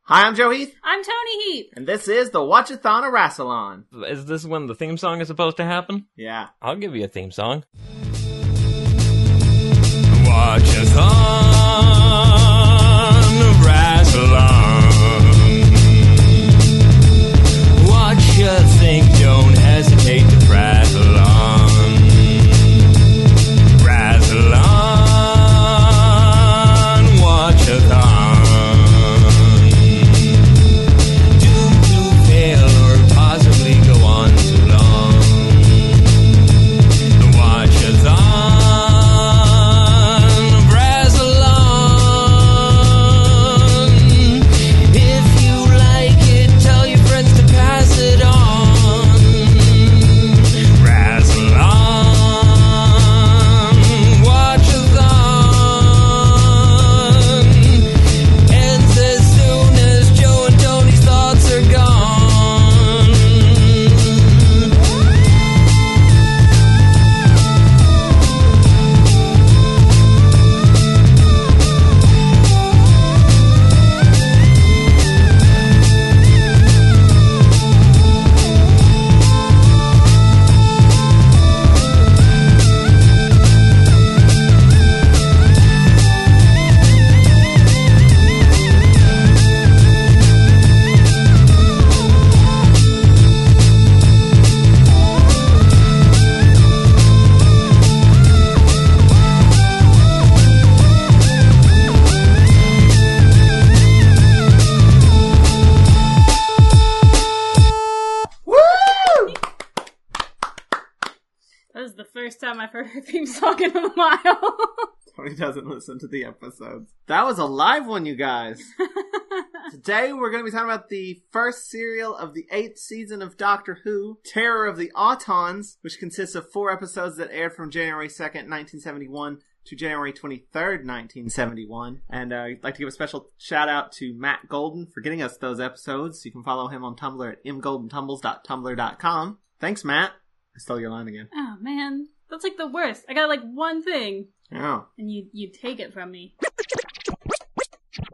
Hi, I'm Joe Heath. I'm Toni Heath. And this is the Watch-A-Thon of Rassilon. Is this when the theme song is supposed to happen? Yeah. I'll give you a theme song. Watch-A-Thon of Rassilon. What you think, don't hesitate to prattle on. Rassilon, Watch-A-Thon. First time I've heard her theme song in a while. Toni doesn't listen to the episodes. That was a live one, you guys. Today we're going to be talking about the first serial of the 8th season of Doctor Who, Terror of the Autons, which consists of 4 episodes that aired from January 2nd, 1971 to January 23rd, 1971. And I'd like to give a special shout out to Matt Golden for getting us those episodes. You can follow him on Tumblr at mgoldentumbles.tumblr.com. Thanks, Matt. I stole your line again. Oh, man. That's like the worst. I got like one thing. Oh. And you take it from me.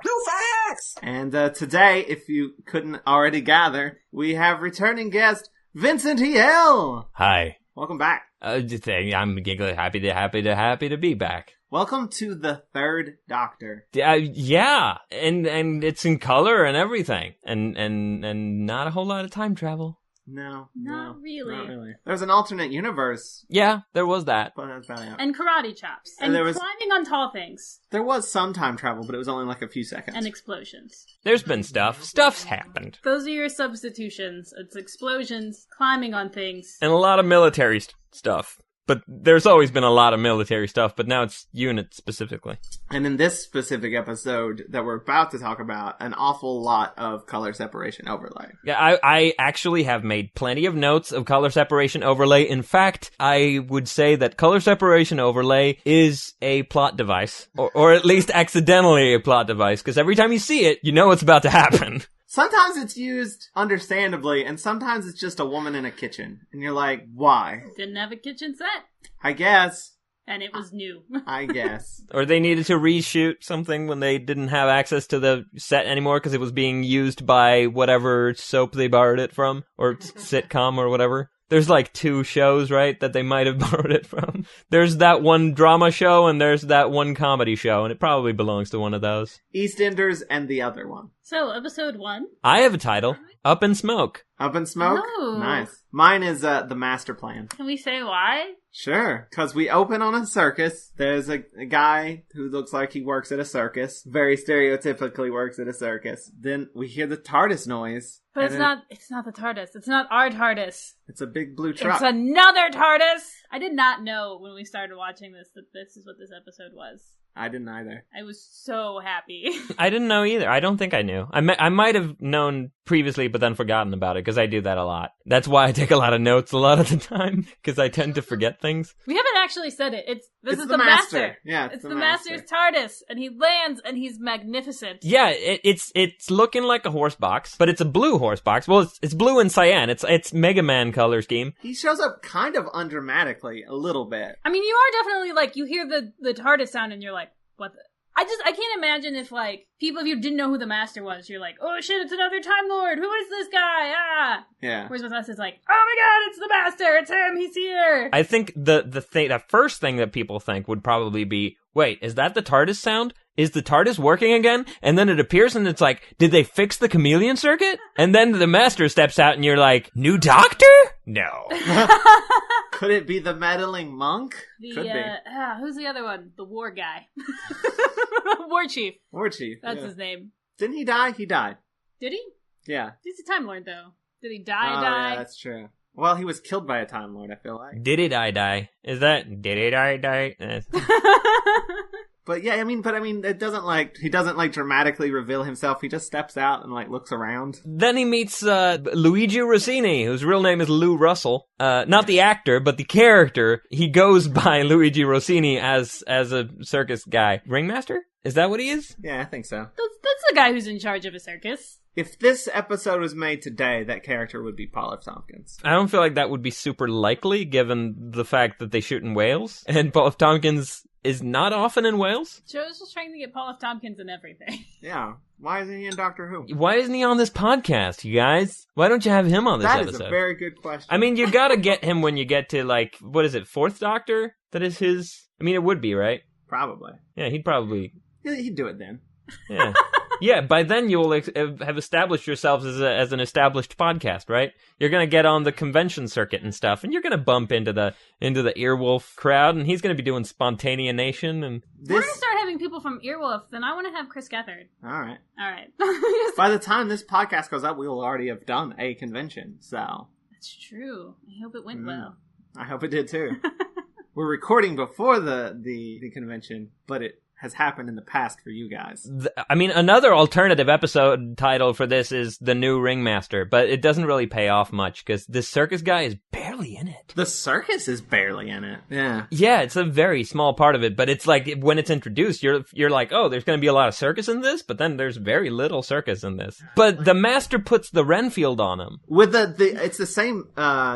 No facts! And today, if you couldn't already gather, we have returning guest Vincent E.L. Hi. Welcome back. I'm giggly happy to be back. Welcome to the third Doctor. Yeah, and it's in color and everything, and not a whole lot of time travel. No. Not really. There's an alternate universe. Yeah, there was that. But that's about it. And karate chops. And climbing on tall things. There was some time travel, but it was only like a few seconds. And explosions. There's been stuff. Stuff's happened. Those are your substitutions. It's explosions, climbing on things. And a lot of military stuff. But there's always been a lot of military stuff, but now it's units specifically. And in this specific episode that we're about to talk about, an awful lot of color separation overlay. Yeah, I actually have made plenty of notes of color separation overlay. In fact, I would say that color separation overlay is a plot device, or at least accidentally a plot device, because every time you see it, you know what's about to happen. Sometimes it's used understandably, and sometimes it's just a woman in a kitchen. And you're like, why? Didn't have a kitchen set. I guess. And it was new. I guess. Or they needed to reshoot something when they didn't have access to the set anymore because it was being used by whatever soap they borrowed it from, or sitcom or whatever. There's like 2 shows, right, that they might have borrowed it from. There's that one drama show and there's that one comedy show, and it probably belongs to one of those. EastEnders and the other one. So, episode 1. I have a title. Up in Smoke. Up in Smoke? Oh. Nice. Mine is The Master Plan. Can we say why? Sure, because we open on a circus. There's a guy who looks like he works at a circus. Very stereotypically works at a circus. Then we hear the TARDIS noise. But it's not the TARDIS. It's not our TARDIS. It's a big blue truck. It's another TARDIS! I did not know when we started watching this that this is what this episode was. I didn't either. I was so happy. I didn't know either. I don't think I knew. I might have known previously, but then forgotten about it, because I do that a lot. That's why I take a lot of notes a lot of the time, because I tend to forget things. We haven't actually said it. This is the the Master. Yeah, it's the Master's TARDIS, and he lands, and he's magnificent. Yeah, it's looking like a horse box, but it's a blue horse box. Well, it's blue and cyan. It's Mega Man color scheme. He shows up kind of undramatically, a little bit. I mean, you are definitely like, you hear the TARDIS sound, and you're like, what the... I can't imagine if, like, people, if you didn't know who the Master was, you're like, oh shit, it's another Time Lord, who is this guy? Ah! Yeah. Whereas with us, it's like, oh my god, it's the Master, it's him, he's here! I think the first thing that people think would probably be, wait, is that the TARDIS sound? Is the TARDIS working again? And then it appears and it's like, did they fix the chameleon circuit? And then the Master steps out and you're like, new Doctor? No. Could it be the meddling monk? Could be. Who's the other one? The war guy. War Chief. War Chief. That's his name. Didn't he die? He died. Did he? Yeah. He's a Time Lord, though. Did he die? Yeah, that's true. Well, he was killed by a Time Lord, I feel like. Did it die? Is that, did it die? But yeah, I mean, it doesn't he doesn't dramatically reveal himself. He just steps out and looks around. Then he meets Luigi Rossini, whose real name is Lou Russell. Not the actor, but the character. He goes by Luigi Rossini as a circus guy. Ringmaster? Is that what he is? Yeah, I think so. That's the guy who's in charge of a circus. If this episode was made today, that character would be Paul F. Tompkins. I don't feel like that would be super likely, given the fact that they shoot in Wales, and Paul F. Tompkins is not often in Wales. Joe's just trying to get Paul F. Tompkins in everything. Yeah. Why isn't he in Doctor Who? Why isn't he on this podcast, you guys? Why don't you have him on this episode? That is a very good question. I mean, you gotta get him when you get to, what is it, 4th Doctor? That is his... I mean, it would be, right? Probably. Yeah, he'd probably... Yeah, he'd do it then. Yeah. Yeah, by then you'll have established yourselves as an established podcast, right? You're gonna get on the convention circuit and stuff, and you're gonna bump into the Earwolf crowd, and he's gonna be doing Spontaneanation and... We're gonna start having people from Earwolf, then I want to have Chris Gethard. Alright. By By the time this podcast goes up, we will already have done a convention, so... That's true. I hope it went well. I hope it did too. We're recording before the convention, but it has happened in the past for you guys. I mean, another alternative episode title for this is The New Ringmaster, but it doesn't really pay off much, because this circus guy is barely in it. The circus is barely in it. Yeah. Yeah, it's a very small part of it, but it's like, when it's introduced, you're like, oh, there's going to be a lot of circus in this, but then there's very little circus in this. But the Master puts the Renfield on him. With it's the same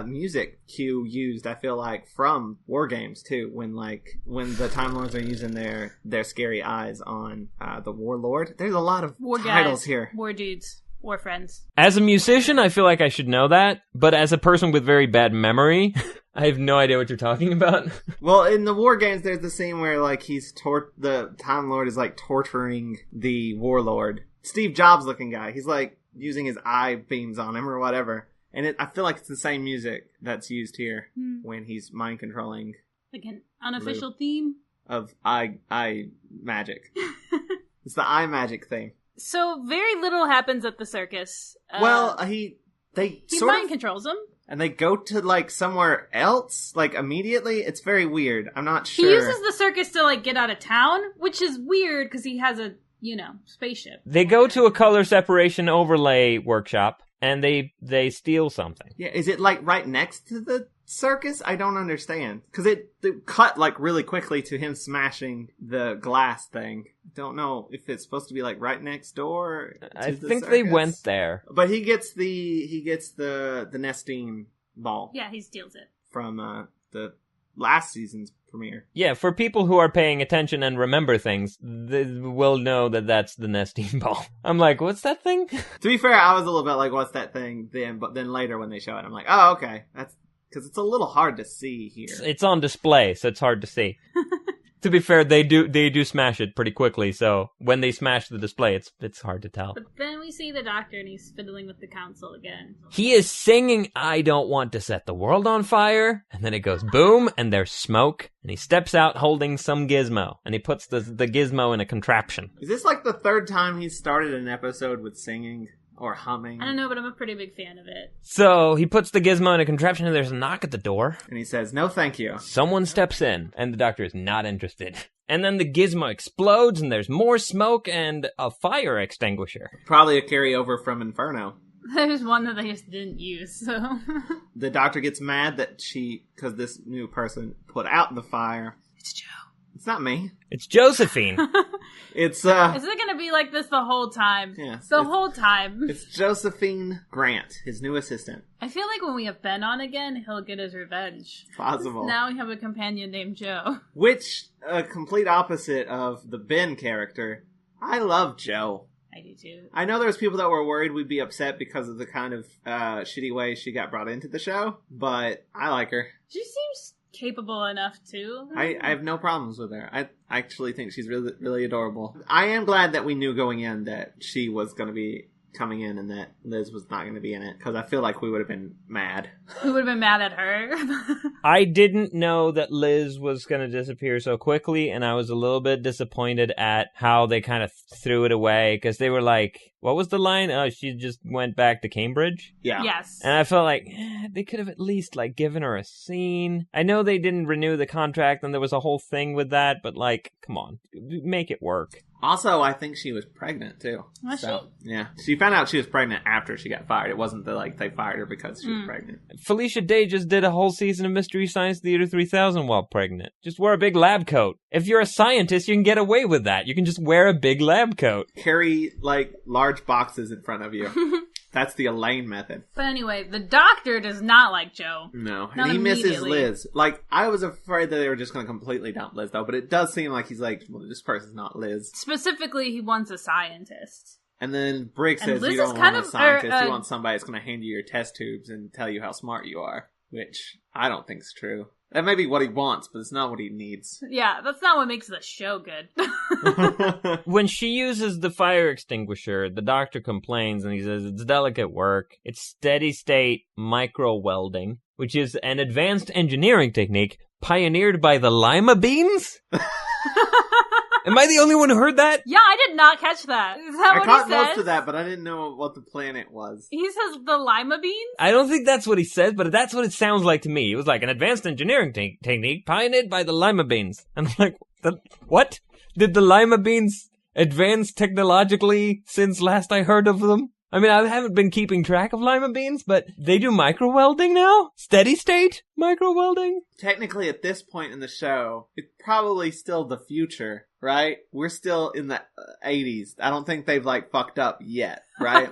music cue used, I feel like, from War Games, too, when the Time Lords are using their scary eyes on the Warlord. There's a lot of war titles guys, here. War dudes. War friends. As a musician, I feel like I should know that, but as a person with very bad memory, I have no idea what you're talking about. Well, in the War Games, there's the scene where the Time Lord is torturing the Warlord. Steve Jobs looking guy. He's using his eye beams on him or whatever. And I feel like it's the same music that's used here when he's mind controlling. Like an unofficial theme? Of eye magic. It's the eye magic thing. So very little happens at the circus. He mind controls him. And they go to somewhere else immediately. It's very weird. I'm not sure. He uses the circus to get out of town, which is weird because he has a spaceship. They go to a color separation overlay workshop and they steal something. Yeah, is it right next to the circus? I don't understand. Because it cut really quickly to him smashing the glass thing. Don't know if it's supposed to be right next door. I think they went there. But he gets the Nestine ball. Yeah, he steals it from the last season's premiere. Yeah, for people who are paying attention and remember things, they will know that that's the Nestine ball. I'm like, what's that thing? To be fair, I was a little bit what's that thing then? But then later when they show it, I'm like, oh, okay, that's because it's a little hard to see here. It's on display, so it's hard to see. To be fair, they do smash it pretty quickly, so when they smash the display, it's hard to tell. But then we see the Doctor, and he's fiddling with the council again. He is singing, "I don't want to set the world on fire," and then it goes boom, and there's smoke, and he steps out holding some gizmo, and he puts the gizmo in a contraption. Is this the third time he's started an episode with singing? Or humming. I don't know, but I'm a pretty big fan of it. So, he puts the gizmo in a contraption and there's a knock at the door. And he says, no thank you. Someone steps in, and the Doctor is not interested. And then the gizmo explodes, and there's more smoke and a fire extinguisher. Probably a carryover from Inferno. There's one that they just didn't use, so... The Doctor gets mad that because this new person put out the fire. It's Joe. It's not me. It's Josephine. It's Is it gonna be like this the whole time? Yeah, The whole time. it's Josephine Grant, his new assistant. I feel like when we have Ben on again, he'll get his revenge. Possible. Now we have a companion named Joe. Which, a complete opposite of the Ben character. I love Joe. I do too. I know there was people that were worried we'd be upset because of the kind of shitty way she got brought into the show, but I like her. She seems capable enough too. I have no problems with her. I actually think she's really, really adorable. I am glad that we knew going in that she was going to be coming in and that Liz was not going to be in it, because I feel like we would have been mad. We would have been mad at her. I didn't know that Liz was going to disappear so quickly, and I was a little bit disappointed at how they kind of threw it away, because they were like, what was the line? Oh, she just went back to Cambridge? Yeah. Yes. And I felt like, they could have at least, like, given her a scene. I know they didn't renew the contract, and there was a whole thing with that, but, like, come on. Make it work. Also, I think she was pregnant, too. Was she? Yeah. She found out she was pregnant after she got fired. It wasn't they fired her because she was pregnant. Felicia Day just did a whole season of Mystery Science Theater 3000 while pregnant. Just wear a big lab coat. If you're a scientist, you can get away with that. You can just wear a big lab coat. Carry, like, large boxes in front of you. That's the Elaine method. But anyway, the doctor does not like Joe. No. Not And he misses immediately. Liz. Like, I was afraid that they were just going to completely dump Liz, though. But it does seem like he's like, well, this person's not Liz. Specifically, he wants a scientist. And then Brick And says, Liz you is don't kind want a of- scientist. or, You want somebody that's going to hand you your test tubes and tell you how smart you are. Which I don't think's true. That may be what he wants, but it's not what he needs. Yeah, that's not what makes the show good. When she uses the fire extinguisher, the doctor complains and he says it's delicate work. It's steady state micro welding, which is an advanced engineering technique pioneered by the lima beans? Am I the only one who heard that? Yeah, I did not catch that. Is that I what caught he says? most of that, but I didn't know what the planet was. He says the lima beans? I don't think that's what he says, but that's what it sounds like to me. It was like an advanced engineering technique pioneered by the lima beans. And I'm like, what? Did the lima beans advance technologically since last I heard of them? I mean, I haven't been keeping track of lima beans, but they do micro welding now? Steady state micro welding? Technically, at this point in the show, it's probably still the future, right? We're still in the 80s. I don't think they've, like, fucked up yet, right?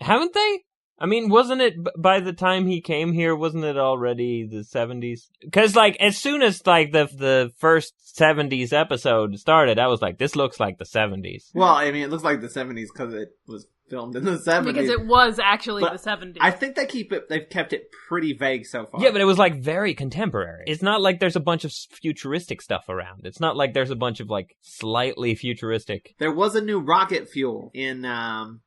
Haven't they? I mean, wasn't it, by the time he came here, wasn't it already the 70s? Because, like, as soon as, like, the first 70s episode started, I was like, this looks like the 70s. Well, I mean, it looks like the 70s because it was filmed in the 70s. Because it was actually But the 70s. I think they've kept it pretty vague so far. Yeah, but it was, like, very contemporary. It's not like there's a bunch of futuristic stuff around. It's not like there's a bunch of, like, slightly futuristic. There was a new rocket fuel in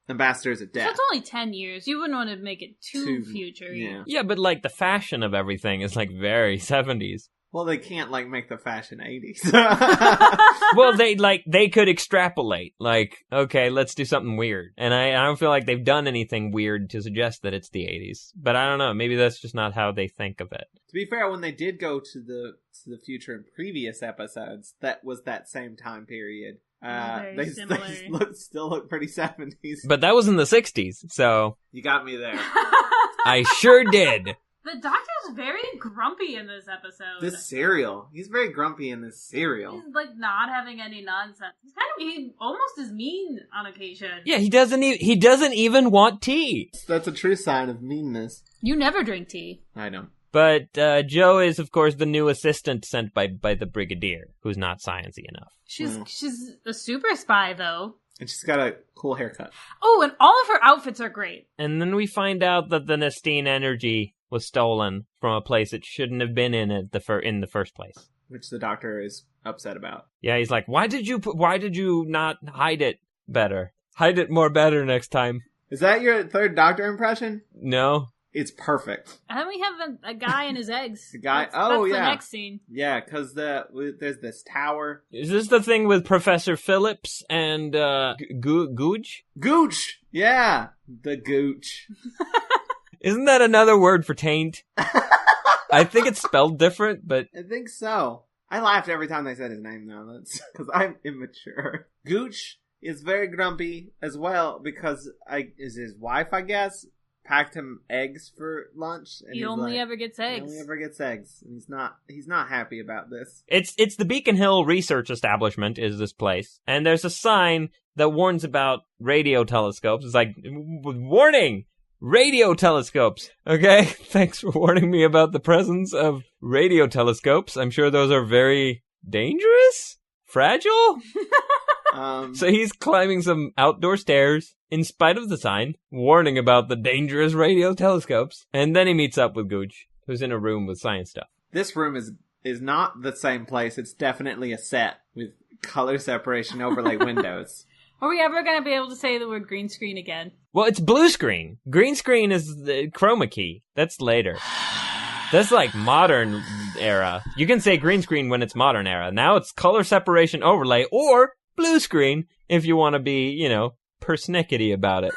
Ambassadors of So Death. it's only 10 years. You wouldn't want to make it too future. Yeah. Yeah, but, like, the fashion of everything is, like, very 70s. Well, they can't, like, make the fashion 80s. Well, they could extrapolate. Like, okay, let's do something weird. And I don't feel like they've done anything weird to suggest that it's the 80s. But I don't know. Maybe that's just not how they think of it. To be fair, when they did go to the future in previous episodes, that was that same time period. Very They similar. still look pretty 70s. But that was in the 60s, so You got me there. I sure did. The doctor's very grumpy in this episode. This cereal. He's very grumpy in this cereal. He's like not having any nonsense. He almost is mean on occasion. Yeah, he doesn't even want tea. That's a true sign of meanness. You never drink tea. I know. But Joe is, of course, the new assistant sent by the Brigadier, who's not sciencey enough. She's a super spy though. And she's got a cool haircut. Oh, and all of her outfits are great. And then we find out that the Nestine energy was stolen from a place it shouldn't have been in in the first place. Which the doctor is upset about. Yeah, he's like, why did you not hide it better? Hide it more better next time. Is that your third doctor impression? No. It's perfect. And then we have a guy and his eggs. The guy- That's oh, the yeah. next scene. Yeah, because there's this tower. Is this the thing with Professor Phillips and Gooch? Gooch! Yeah, the gooch. Isn't that another word for taint? I think it's spelled different, but I think so. I laughed every time they said his name, though. That's because I'm immature. Gooch is very grumpy as well because is his wife, I guess, packed him eggs for lunch. And He only ever gets eggs. He only ever gets eggs. And he's not happy about this. It's the Beacon Hill Research Establishment is this place. And there's a sign that warns about radio telescopes. It's like, warning! Radio telescopes. Okay? Thanks for warning me about the presence of radio telescopes. I'm sure those are very dangerous? Fragile? So he's climbing some outdoor stairs, in spite of the sign, warning about the dangerous radio telescopes. And then he meets up with Gooch, who's in a room with science stuff. This room is not the same place. It's definitely a set with color separation overlay windows. Are we ever going to be able to say the word green screen again? Well, it's blue screen. Green screen is the chroma key. That's later. That's like modern era. You can say green screen when it's modern era. Now it's color separation overlay or blue screen if you want to be, persnickety about it.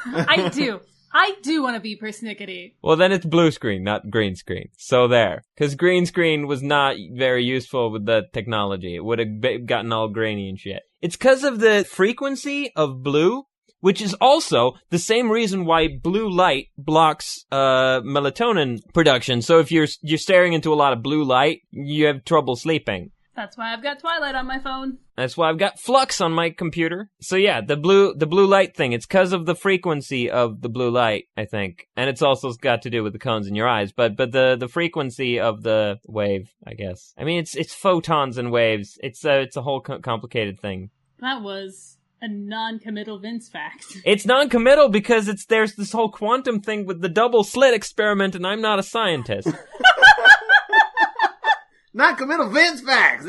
I do want to be persnickety. Well, then it's blue screen, not green screen. So there. Because green screen was not very useful with the technology. It would have gotten all grainy and shit. It's because of the frequency of blue, which is also the same reason why blue light blocks melatonin production. So if you're staring into a lot of blue light, you have trouble sleeping. That's why I've got Twilight on my phone. That's why I've got Flux on my computer. So yeah, the blue light thing, it's because of the frequency of the blue light, I think. And it's also got to do with the cones in your eyes, but the frequency of the wave, I guess. I mean, it's photons and waves. It's a whole complicated thing. That was a non-committal Vince fact. It's non-committal because there's this whole quantum thing with the double slit experiment, and I'm not a scientist. Not committal Vince facts!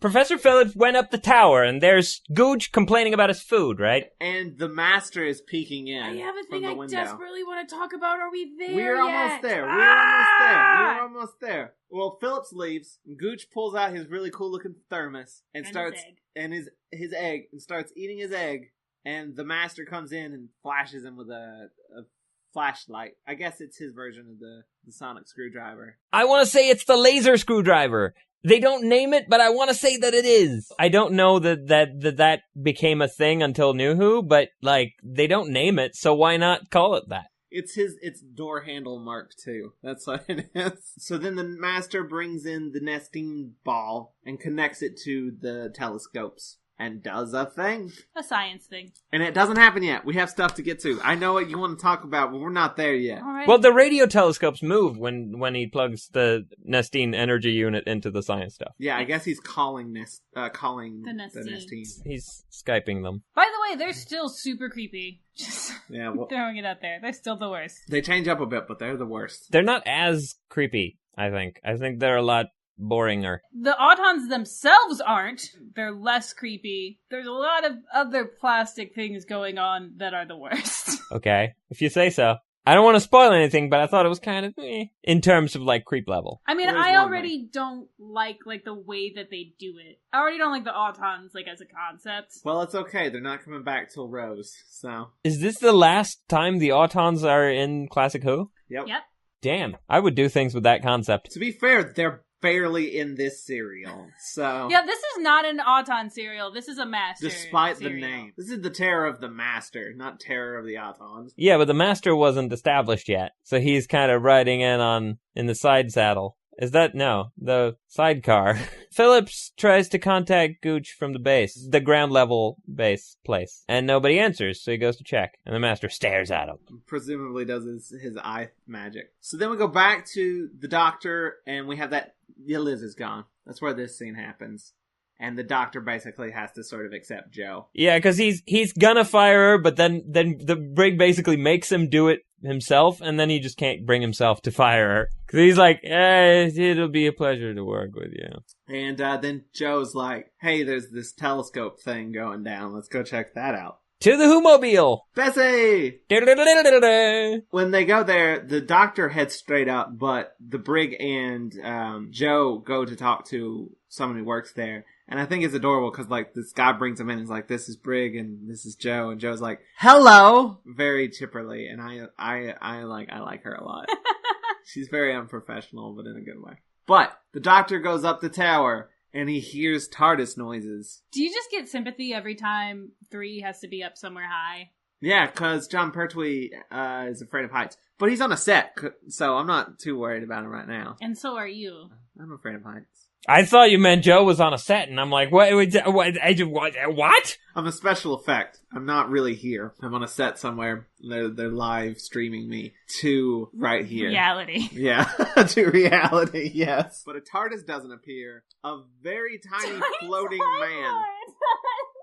Professor Phillips went up the tower, and there's Gooch complaining about his food, right? And the master is peeking in. I have a thing I window. desperately want to talk about. Are we there We're yet? almost there. We're almost there. Well, Phillips leaves, and Gooch pulls out his really cool-looking thermos and starts his egg and starts eating his egg. And the master comes in and flashes him with a flashlight. I guess it's his version of the sonic screwdriver. I want to say it's the laser screwdriver. They don't name it, but I want to say that it is. I don't know that became a thing until New Who, but they don't name it, so why not call it that? It's door handle Mark II. That's what it is. So then the master brings in the nesting ball and connects it to the telescopes. And does a thing. A science thing. And it doesn't happen yet. We have stuff to get to. I know what you want to talk about, but we're not there yet. All right. Well, the radio telescopes move when he plugs the Nestine energy unit into the science stuff. Yeah, I guess he's calling the Nestine. He's Skyping them. By the way, they're still super creepy. Just throwing it out there. They're still the worst. They change up a bit, but they're the worst. They're not as creepy, I think. I think they're a lot boringer. The Autons themselves aren't. They're less creepy. There's a lot of other plastic things going on that are the worst. Okay, if you say so. I don't want to spoil anything, but I thought it was kind of in terms of creep level. I mean, I already don't like the way that they do it. I already don't like the Autons as a concept. Well, it's okay. They're not coming back till Rose, so. Is this the last time the Autons are in Classic Who? Yep. Damn, I would do things with that concept. To be fair, they're barely in this serial, so... Yeah, this is not an Auton serial. This is a Master Despite serial. the name. This is the Terror of the Master, not Terror of the Autons. Yeah, but the Master wasn't established yet, so he's kind of riding in the side saddle. Is that? No, the sidecar. Phillips tries to contact Gooch from the base, the ground level base place, and nobody answers, so he goes to check, and the Master stares at him. Presumably does his eye magic. So then we go back to the doctor, and we have that, Liz is gone. That's where this scene happens. And the doctor basically has to sort of accept Joe. Yeah, because he's gonna fire her, but then the brig basically makes him do it himself, and then he just can't bring himself to fire her. Because he's like, it'll be a pleasure to work with you. And then Joe's like, hey, there's this telescope thing going down. Let's go check that out. To the Who-mobile! Bessie! When they go there, the doctor heads straight up, but the brig and Joe go to talk to someone who works there. And I think it's adorable because, this guy brings him in and is like, this is Brig and this is Joe. And Joe's like, hello! Very chipperly. And I like her a lot. She's very unprofessional, but in a good way. But the doctor goes up the tower and he hears TARDIS noises. Do you just get sympathy every time 3 has to be up somewhere high? Yeah, because John Pertwee is afraid of heights. But he's on a set, so I'm not too worried about him right now. And so are you. I'm afraid of heights. I thought you meant Joe was on a set, and I'm like, what? What? I'm a special effect. I'm not really here. I'm on a set somewhere. They're live streaming me to right here. Reality. Yeah, to reality, yes. But a TARDIS doesn't appear. A very tiny floating man.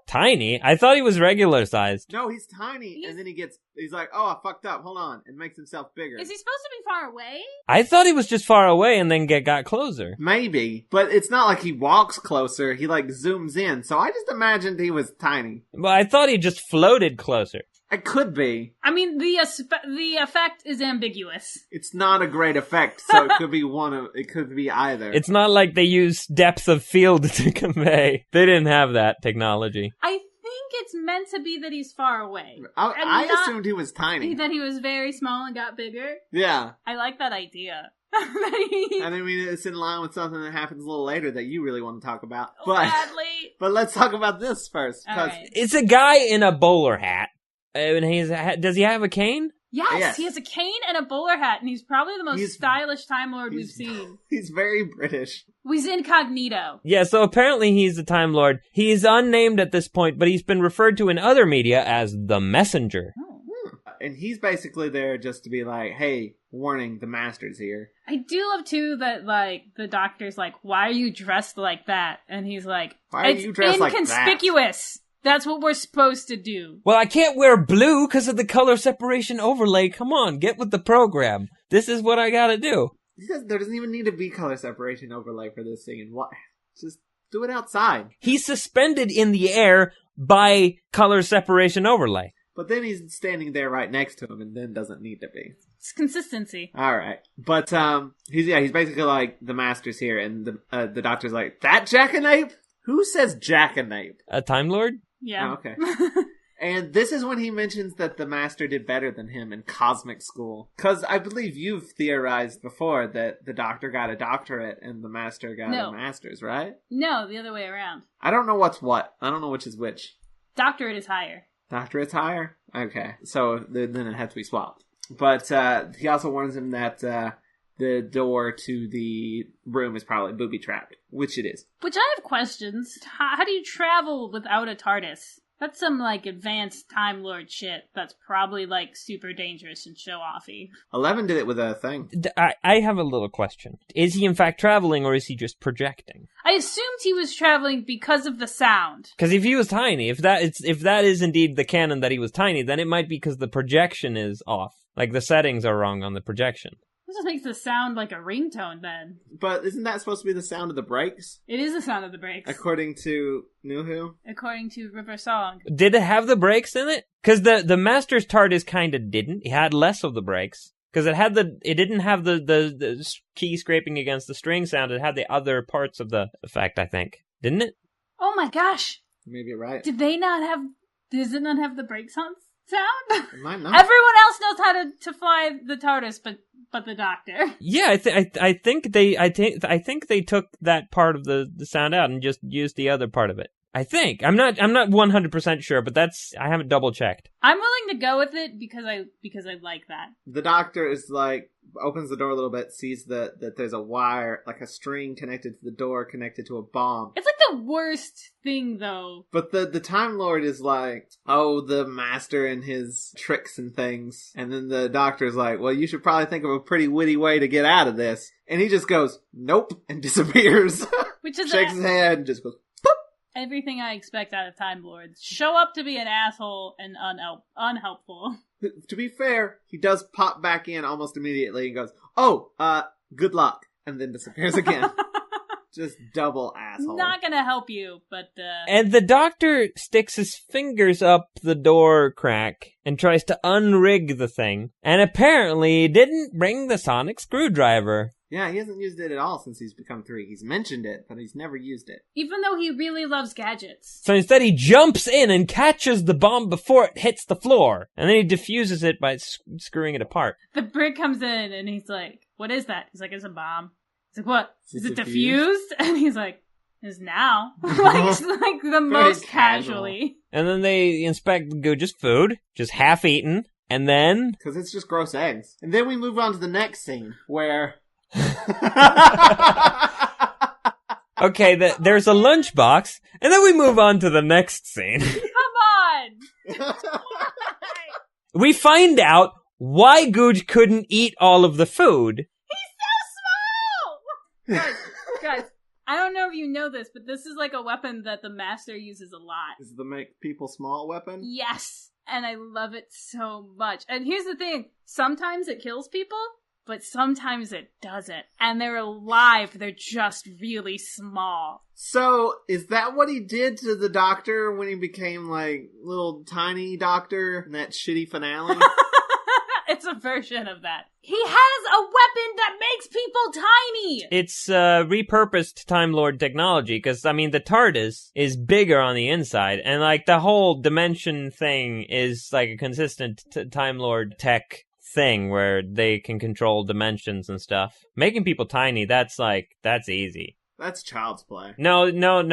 Tiny? I thought he was regular sized. No, he's tiny, and then he's like, oh, I fucked up, hold on, and makes himself bigger. Is he supposed to be far away? I thought he was just far away and then got closer. Maybe, but it's not like he walks closer, he like zooms in, so I just imagined he was tiny. Well, I thought he just floated closer. It could be. I mean, the effect is ambiguous. It's not a great effect, so it could be it could be either. It's not like they use depth of field to convey. They didn't have that technology. I think it's meant to be that he's far away. I assumed he was tiny. That he was very small and got bigger. Yeah. I like that idea. And I mean, it's in line with something that happens a little later that you really want to talk about. Sadly. But let's talk about this first. Right. It's a guy in a bowler hat. And does he have a cane? Yes, he has a cane and a bowler hat, and he's probably the most stylish Time Lord we've seen. He's very British. He's incognito. Yeah, so apparently he's the Time Lord. He's unnamed at this point, but he's been referred to in other media as the Messenger. And he's basically there just to be like, hey, warning, the Master's here. I do love, too, that, like, the Doctor's like, why are you dressed like that? And he's like, why are you dressed like that? It's inconspicuous. That's what we're supposed to do. Well, I can't wear blue because of the color separation overlay. Come on, get with the program. This is what I gotta do. There doesn't even need to be color separation overlay for this scene. What? Just do it outside. He's suspended in the air by color separation overlay. But then he's standing there right next to him and then doesn't need to be. It's consistency. Alright. But, he's basically like, the Master's here, and the Doctor's like, that Jackanape? Who says Jackanape? A Time Lord? Yeah. Oh, okay. And this is when he mentions that the Master did better than him in cosmic school. Because I believe you've theorized before that the Doctor got a doctorate and the Master got a master's, right? No, the other way around. I don't know what's what. I don't know which is which. Doctorate is higher. Doctorate's higher? Okay. So then it had to be swapped. But he also warns him that the door to the room is probably booby-trapped, which it is. Which I have questions. How do you travel without a TARDIS? That's some, like, advanced Time Lord shit that's probably, like, super dangerous and show-offy. 11 did it with a thing. I have a little question. Is he in fact traveling, or is he just projecting? I assumed he was traveling because of the sound. Because if he was tiny, if that is indeed the canon that he was tiny, then it might be because the projection is off. Like, the settings are wrong on the projection. This just makes the sound like a ringtone, then. But isn't that supposed to be the sound of the brakes? It is the sound of the brakes. According to New Who? According to River Song. Did it have the brakes in it? Because the Master's TARDIS kind of didn't. It had less of the brakes. Because it didn't have the key scraping against the string sound. It had the other parts of the effect, I think. Didn't it? Oh my gosh! Maybe you're right. Does it not have the brakes on sound? It might not. Everyone else knows how to fly the TARDIS, but the Doctor. Yeah, I think they took that part of the sound out and just used the other part of it. I think. I'm not 100% sure, but I haven't double checked. I'm willing to go with it because I like that. The Doctor is like, opens the door a little bit, sees that there's a wire, like a string connected to the door, connected to a bomb. It's like the worst thing, though. But the Time Lord is like, oh, the Master and his tricks and things. And then the Doctor's like, well, you should probably think of a pretty witty way to get out of this. And he just goes, nope, and disappears. Which is shakes his head and just goes, everything I expect out of Time Lords. Show up to be an asshole and unhelpful. To be fair, he does pop back in almost immediately and goes, oh, good luck, and then disappears again. Just double asshole. Not gonna help you, but And the Doctor sticks his fingers up the door crack and tries to unrig the thing, and apparently didn't bring the sonic screwdriver. Yeah, he hasn't used it at all since he's become 3. He's mentioned it, but he's never used it. Even though he really loves gadgets. So instead he jumps in and catches the bomb before it hits the floor, and then he defuses it by screwing it apart. The Brit comes in and he's like, what is that? He's like, it's a bomb. He's like, what? Is it diffused? diffused? And he's like, is now. like the most casual. casually. And then they inspect Googe's food, just half-eaten, and then... Because it's just gross eggs. And then we move on to the next scene, where... Okay, there's a lunchbox, and then we move on to the next scene. Come on! We find out why Googe couldn't eat all of the food. He's so small! Guys, I don't know if you know this, but this is like a weapon that the Master uses a lot. Is the make people small weapon? Yes! And I love it so much. And here's the thing, sometimes it kills people, but sometimes it doesn't. And they're alive, they're just really small. So, is that what he did to the Doctor when he became, like, little tiny Doctor in that shitty finale? It's a version of that. He has a weapon that makes people tiny! It's repurposed Time Lord technology, because, I mean, the TARDIS is bigger on the inside, and, like, the whole dimension thing is, like, a consistent Time Lord tech thing where they can control dimensions and stuff. Making people tiny, that's easy. That's child's play. No,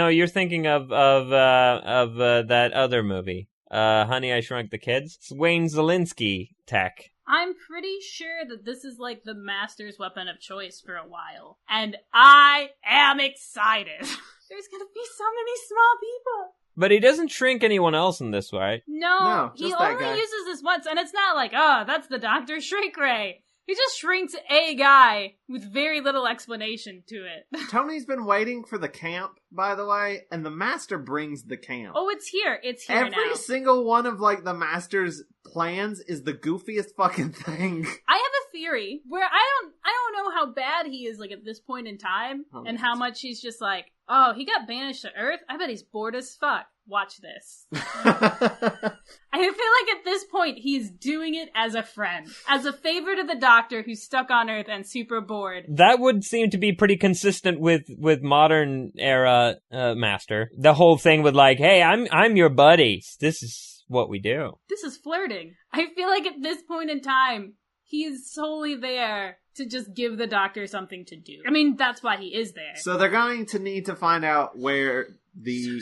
you're thinking of that other movie, Honey, I Shrunk the Kids. It's Wayne Zielinski tech. I'm pretty sure that this is like the Master's weapon of choice for a while. And I am excited. There's gonna be so many small people. But he doesn't shrink anyone else in this, right? No, he just that only guy. uses this once, and it's not like, oh, that's the Doctor's shrink ray. He just shrinks a guy with very little explanation to it. Tony's been waiting for the camp, by the way, and the Master brings the camp. Oh, it's here. It's here now. Every single one of, like, the Master's plans is the goofiest fucking thing. I have a theory where I don't know how bad he is, like, at this point in time, and how much he's just like, oh, he got banished to Earth? I bet he's bored as fuck. Watch this. I feel like at this point, he's doing it as a friend. As a favor to the Doctor who's stuck on Earth and super bored. That would seem to be pretty consistent with modern era Master. The whole thing with like, hey, I'm your buddy. This is what we do. This is flirting. I feel like at this point in time, he is solely there to just give the Doctor something to do. I mean, that's why he is there. So they're going to need to find out where the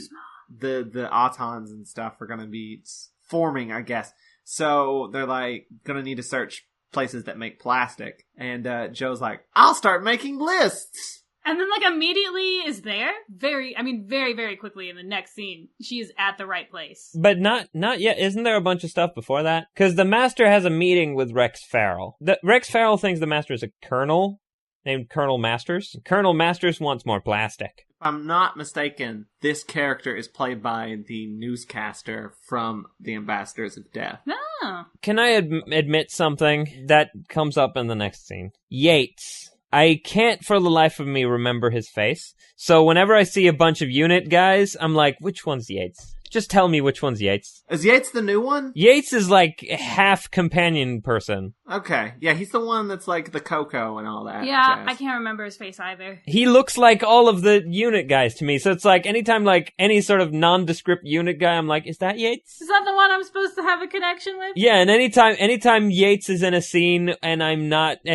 Autons and stuff are going to be forming, I guess. So they're like going to need to search places that make plastic. And Joe's like, I'll start making lists. And then, like, immediately is there. Very, very quickly in the next scene, she is at the right place. But not yet. Isn't there a bunch of stuff before that? Because the Master has a meeting with Rex Farrell. Rex Farrell thinks the Master is a colonel named Colonel Masters. Colonel Masters wants more plastic. If I'm not mistaken, this character is played by the newscaster from The Ambassadors of Death. Oh. Can I admit something that comes up in the next scene? Yates. I can't for the life of me remember his face. So whenever I see a bunch of unit guys, I'm like, which one's Yates? Just tell me which one's Yates. Is Yates the new one? Yates is like half companion person. Okay. Yeah, he's the one that's like the Coco and all that. Yeah, jazz. I can't remember his face either. He looks like all of the unit guys to me. So it's like anytime like any sort of nondescript unit guy, I'm like, is that Yates? Is that the one I'm supposed to have a connection with? Yeah, and anytime Yates is in a scene and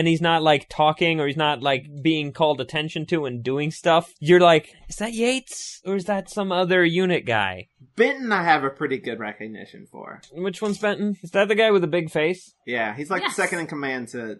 he's not like talking or he's not like being called attention to and doing stuff, you're like, is that Yates? Or is that some other unit guy? Benton I have a pretty good recognition for. Which one's Benton? Is that the guy with the big face? Yeah, he's like Yes. the second in command to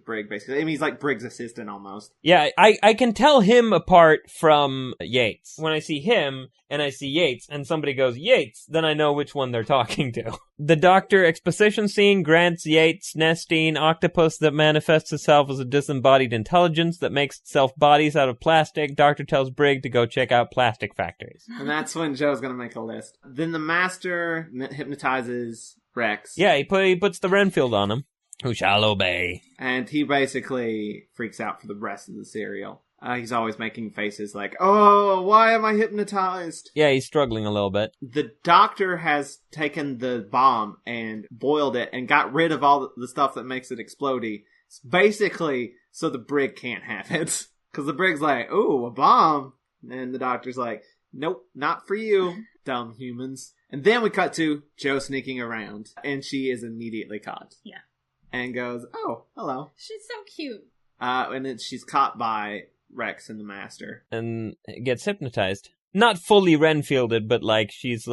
Brigg, basically. I mean, he's like Brigg's assistant almost. Yeah, I can tell him apart from Yates. When I see him and I see Yates and somebody goes, Yates, then I know which one they're talking to. The Doctor exposition scene grants Yates Nestine octopus that manifests itself as a disembodied intelligence that makes itself bodies out of plastic. Doctor tells Brigg to go check out plastic factories. And that's when Joe's gonna make a list. Then the Master hypnotizes Rex. Yeah, he puts the Renfield on him. Who shall obey? And he basically freaks out for the rest of the serial. He's always making faces like, oh, why am I hypnotized? Yeah, he's struggling a little bit. The Doctor has taken the bomb and boiled it and got rid of all the stuff that makes it explodey. It's basically so the Brig can't have it. Because the Brig's like, ooh, a bomb. And the Doctor's like, nope, not for you, dumb humans. And then we cut to Joe sneaking around. And she is immediately caught. Yeah. And goes, oh, hello. She's so cute. And then she's caught by Rex and the Master. And gets hypnotized. Not fully Renfielded, but she's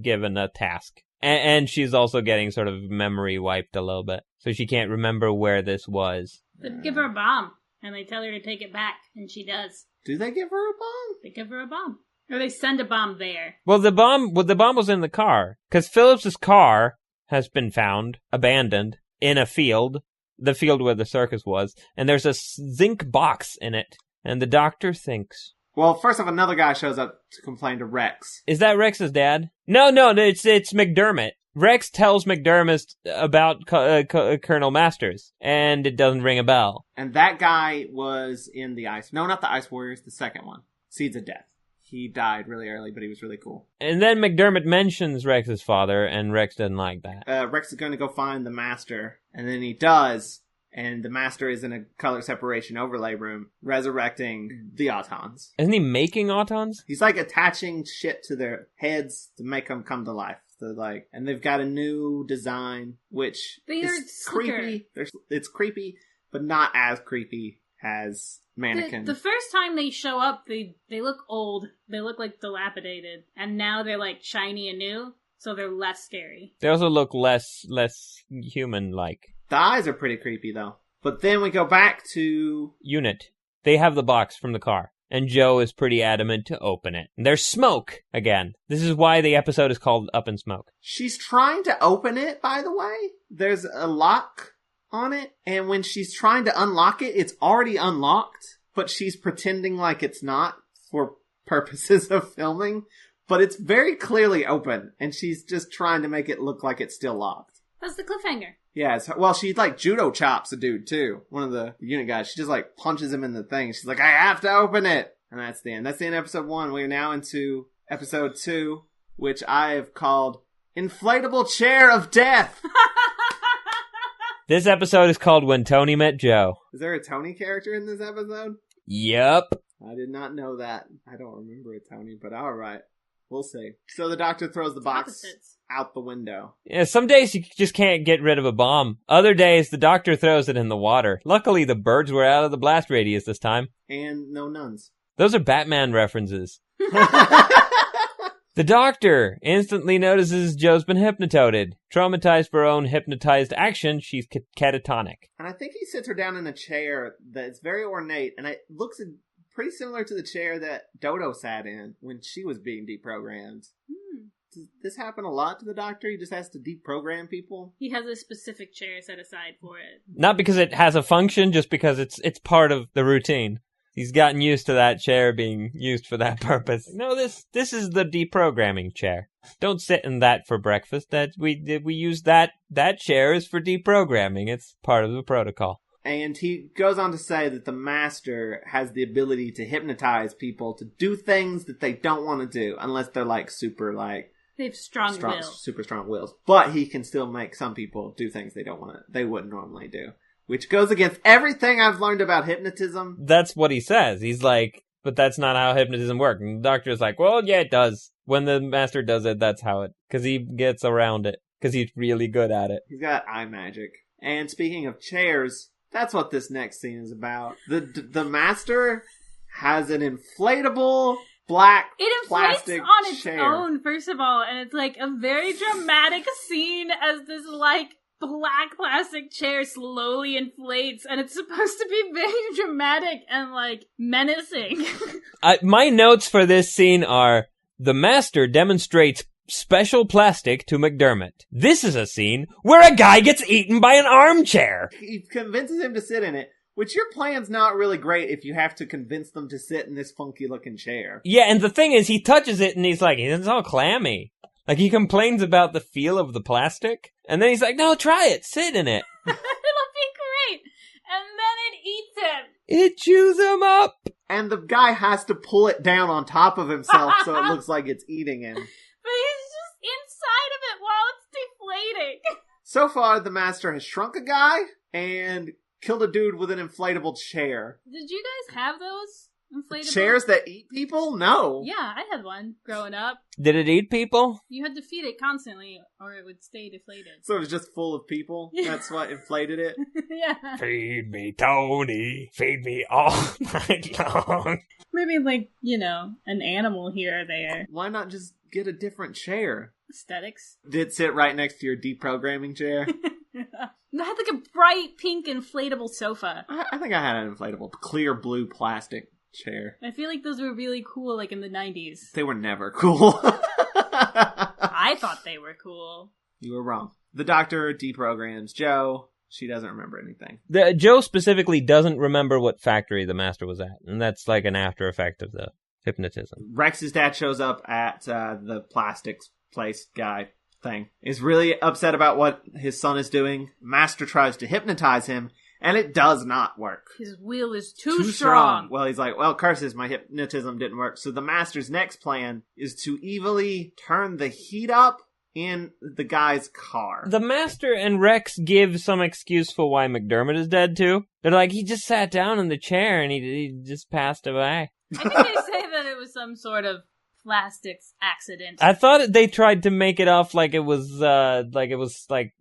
given a task. And she's also getting sort of memory wiped a little bit. So she can't remember where this was. They give her a bomb, and they tell her to take it back, and she does. Do they give her a bomb? They give her a bomb. Or they send a bomb there. Well, the bomb was in the car. Because Phillips's car has been found, abandoned, in a field. The field where the circus was. And there's a zinc box in it. And the doctor thinks... Well, first off, another guy shows up to complain to Rex. Is that Rex's dad? No, it's McDermott. Rex tells McDermott about Colonel Masters, and it doesn't ring a bell. And that guy was in the Ice... No, not the Ice Warriors, the second one. Seeds of Death. He died really early, but he was really cool. And then McDermott mentions Rex's father, and Rex doesn't like that. Rex is going to go find the Master, and then he does, and the Master is in a color separation overlay room, resurrecting the Autons. Isn't he making Autons? He's attaching shit to their heads to make them come to life. So and they've got a new design, which is creepy. It's creepy, but not as creepy as Mannequin. The first time they show up, they look old. They look dilapidated, and now they're shiny and new, so they're less scary. They also look less human-like. The eyes are pretty creepy, though. But then we go back to... Unit. They have the box from the car. And Joe is pretty adamant to open it. And there's smoke again. This is why the episode is called Up in Smoke. She's trying to open it, by the way. There's a lock on it. And when she's trying to unlock it, it's already unlocked. But she's pretending like it's not for purposes of filming. But it's very clearly open. And she's just trying to make it look like it's still locked. That's the cliffhanger. Yeah, she judo chops a dude too. One of the unit guys. She just punches him in the thing. She's like, I have to open it. And that's the end. That's the end of episode 1. We are now into episode 2, which I have called Inflatable Chair of Death. This episode is called When Toni Met Joe. Is there a Toni character in this episode? Yep. I did not know that. I don't remember a Toni, but alright. We'll see. So the doctor throws the box out the window. Yeah, some days you just can't get rid of a bomb. Other days, the doctor throws it in the water. Luckily, the birds were out of the blast radius this time. And no nuns. Those are Batman references. The doctor instantly notices Joe's been hypnototed. Traumatized for her own hypnotized action, she's catatonic. And I think he sits her down in a chair that's very ornate, and it looks pretty similar to the chair that Dodo sat in when she was being deprogrammed. Does this happen a lot to the doctor? He just has to deprogram people? He has a specific chair set aside for it. Not because it has a function, just because it's part of the routine. He's gotten used to that chair being used for that purpose. No, this is the deprogramming chair. Don't sit in that for breakfast. That we use that chair is for deprogramming. It's part of the protocol. And he goes on to say that the Master has the ability to hypnotize people to do things that they don't want to do, unless they're super they have strong wills. Super strong wills. But he can still make some people do things they wouldn't normally do. Which goes against everything I've learned about hypnotism. That's what he says. He's like, but that's not how hypnotism works. And the doctor's like, well, yeah, it does. When the Master does it, that's how it... Because he gets around it. Because he's really good at it. He's got eye magic. And speaking of chairs, that's what this next scene is about. The Master has an inflatable black plastic on its chair. own, first of all. And it's a very dramatic scene as this black plastic chair slowly inflates, and it's supposed to be very dramatic and menacing. My notes for this scene are: the Master demonstrates special plastic to McDermott. This is a scene where a guy gets eaten by an armchair. He convinces him to sit in it, which your plan's not really great if you have to convince them to sit in this funky looking chair. Yeah, and the thing is, he touches it and he's like, it's all clammy. He complains about the feel of the plastic, and then he's like, no, try it, sit in it. It'll be great. And then it eats him. It chews him up. And the guy has to pull it down on top of himself so it looks like it's eating him. But he's just inside of it while it's deflating. So far, the Master has shrunk a guy and killed a dude with an inflatable chair. Did you guys have those inflatable? Chairs that eat people? No. Yeah, I had one growing up. Did it eat people? You had to feed it constantly or it would stay deflated. So it was just full of people? That's what inflated it? Yeah. Feed me, Toni. Feed me all night long. Maybe, like, you know, an animal here or there. Why not just get a different chair? Aesthetics. Did it sit right next to your deprogramming chair? I had, like, a bright pink inflatable sofa. I think I had an inflatable, clear blue plastic chair. I feel like those were really cool, like, in the 90s. They were never cool. I thought they were cool. You were wrong. The doctor deprograms Joe. She doesn't remember anything. Joe specifically doesn't remember what factory the master was at, and that's like an after effect of the hypnotism. Rex's dad shows up at the plastics place guy thing. Is really upset about what his son is doing. Master tries to hypnotize him, and it does not work. His will is too strong. Well, he's like, well, curses, my hypnotism didn't work. So the master's next plan is to evilly turn the heat up in the guy's car. The master and Rex give some excuse for why McDermott is dead, too. They're like, he just sat down in the chair and he just passed away. I think they say that it was some sort of plastics accident. I thought they tried to make it off like it was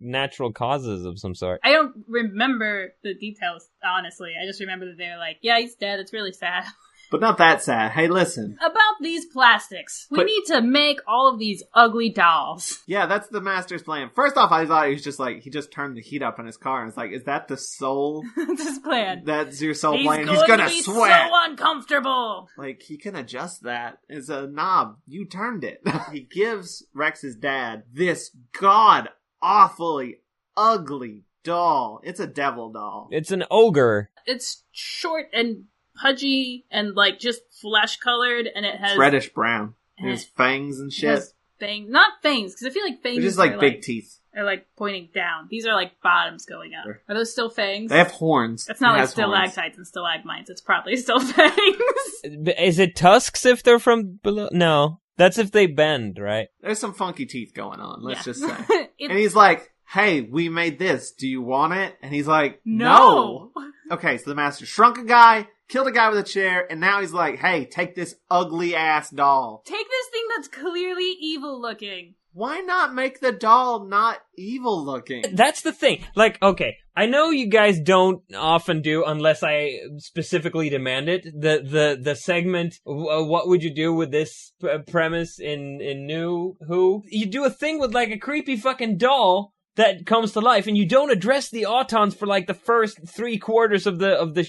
natural causes of some sort. I don't remember the details, honestly. I just remember that they were like, yeah, he's dead. It's really sad. But not that sad. Hey, listen. About these plastics. We need to make all of these ugly dolls. Yeah, that's the master's plan. First off, I thought he was just like, he just turned the heat up in his car. And it's like, is that the sole? That's his plan. That's your sole plan? He's gonna be sweat. so uncomfortable. Like, he can adjust that. It's a knob. You turned it. He gives Rex's dad this god-awfully ugly doll. It's a devil doll. It's an ogre. It's short and pudgy and, like, just flesh-colored, and it has... Reddish brown. It has fangs and shit. It has fangs. Not fangs, because I feel like fangs They're just like big teeth. Are, like, pointing down. These are, like, bottoms going up. Are those still fangs? They have horns. It's not it like stalactites and stalagmites. It's probably still fangs. Is it tusks if they're from below? No. That's if they bend, right? There's some funky teeth going on, let's just say. And he's like, hey, we made this. Do you want it? And he's like, no. Okay, so the master shrunk a guy, killed a guy with a chair, and now he's like, hey, take this ugly-ass doll. Take this thing that's clearly evil-looking. Why not make the doll not evil-looking? That's the thing. Like, okay, I know you guys don't often do, unless I specifically demand it, the segment, what would you do with this premise in New Who? You do a thing with, like, a creepy fucking doll that comes to life, and you don't address the Autons for like the first 3/4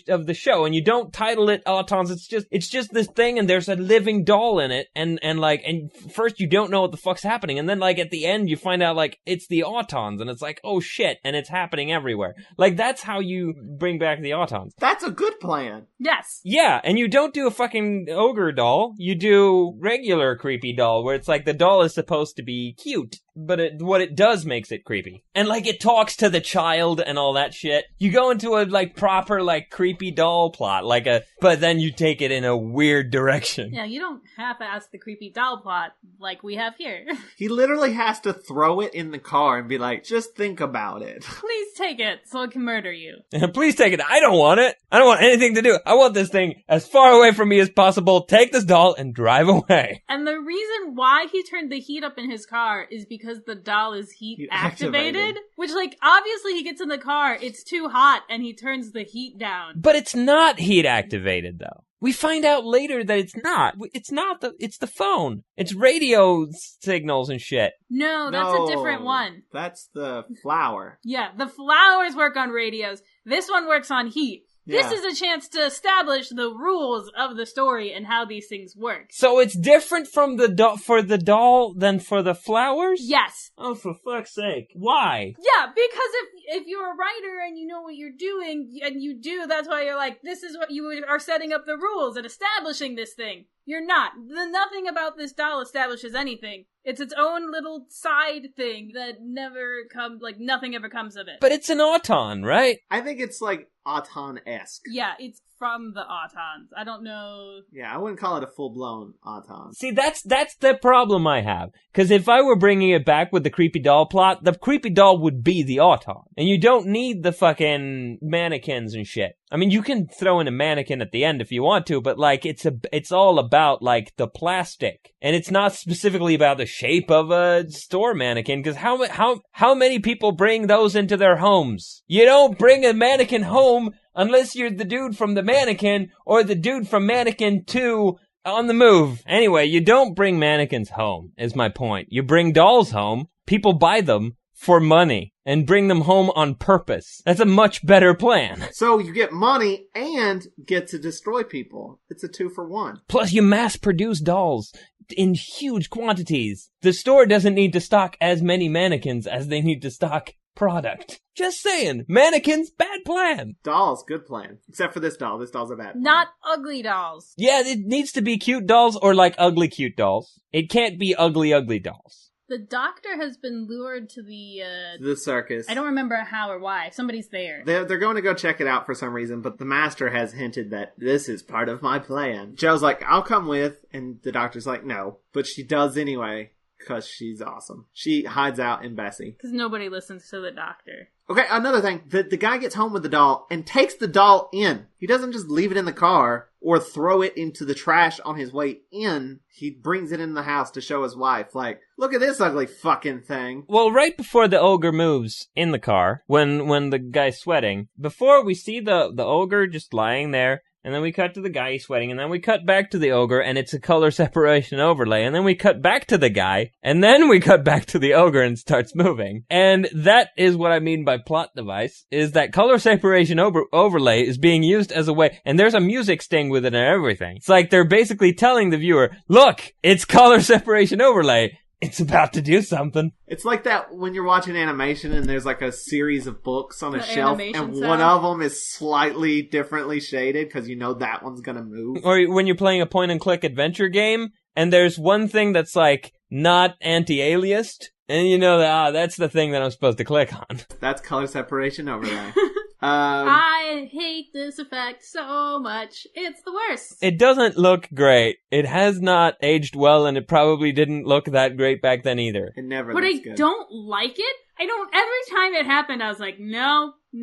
of the show, and you don't title it Autons. It's just this thing, and there's a living doll in it, and first you don't know what the fuck's happening, and then like at the end you find out like it's the Autons, and it's like, oh shit, and it's happening everywhere. Like that's how you bring back the Autons. That's a good plan. Yes. Yeah, and you don't do a fucking ogre doll. You do regular creepy doll, where it's like the doll is supposed to be cute, but what it does makes it creepy. And like it talks to the child and all that shit. You go into a like proper like creepy doll plot, but then you take it in a weird direction. Yeah, you don't half-ass the creepy doll plot like we have here. He literally has to throw it in the car and be like, just think about it. Please take it so it can murder you. Please take it. I don't want it. I don't want anything to do. I want this thing as far away from me as possible. Take this doll and drive away. And the reason why he turned the heat up in his car is because the doll is heat activated. Which, like, obviously he gets in the car, it's too hot, and he turns the heat down. But it's not heat activated, though. We find out later that it's not. It's the phone. It's radio signals and shit. No, that's a different one. That's the flower. Yeah, the flowers work on radios. This one works on heat. Yeah. This is a chance to establish the rules of the story and how these things work. So it's different from for the doll than for the flowers? Yes. Oh, for fuck's sake. Why? Yeah, because if you're a writer and you know what you're doing, and you do, that's why you're like, this is what you are setting up the rules and establishing this thing. You're not. Nothing about this doll establishes anything. It's its own little side thing that never comes, like, nothing ever comes of it. But it's an Auton, right? I think it's, like, Auton-esque. Yeah, it's from the Autons. I don't know. Yeah, I wouldn't call it a full-blown Auton. See, that's the problem I have. Because if I were bringing it back with the creepy doll plot, the creepy doll would be the Auton. And you don't need the fucking mannequins and shit. I mean, you can throw in a mannequin at the end if you want to, but like, it's all about like the plastic. And it's not specifically about the shape of a store mannequin, because how many people bring those into their homes? You don't bring a mannequin home unless you're the dude from the mannequin or the dude from Mannequin 2 on the move. Anyway, you don't bring mannequins home, is my point. You bring dolls home, people buy them for money, and bring them home on purpose. That's a much better plan. So you get money and get to destroy people. It's a 2-for-1. Plus, you mass-produce dolls in huge quantities. The store doesn't need to stock as many mannequins as they need to stock product. Just saying. Mannequins, bad plan. Dolls, good plan. Except for this doll. This doll's a bad plan. Not ugly dolls. Yeah, it needs to be cute dolls or like ugly cute dolls. It can't be ugly dolls. The doctor has been lured to the circus. I don't remember how or why. Somebody's there. They're going to go check it out for some reason, but the master has hinted that this is part of my plan. Joe's like, I'll come with, and the doctor's like, no. But she does anyway, because she's awesome. She hides out in Bessie. Because nobody listens to the doctor. Okay, another thing. The guy gets home with the doll and takes the doll in. He doesn't just leave it in the car or throw it into the trash on his way in. He brings it in the house to show his wife, like, look at this ugly fucking thing. Well, right before the ogre moves in the car, when the guy's sweating, before we see the ogre just lying there, and then we cut to the guy sweating, and then we cut back to the ogre, and it's a color separation overlay, and then we cut back to the guy, and then we cut back to the ogre and starts moving. And that is what I mean by plot device, is that color separation overlay is being used as a way, and there's a music sting with it and everything. It's like they're basically telling the viewer, look, it's color separation overlay. It's about to do something. It's like that when you're watching animation and there's like a series of books on a shelf and sound. one of them is slightly differently shaded because you know that one's gonna move. Or when you're playing a point-and-click adventure game and there's one thing that's like not anti-aliased and you know that that's the thing that I'm supposed to click on. That's color separation overlay. I hate this effect so much. It's the worst. It doesn't look great. It has not aged well, and it probably didn't look that great back then either. It never But looks I good. don't like it. Every time it happened, I was like, no. We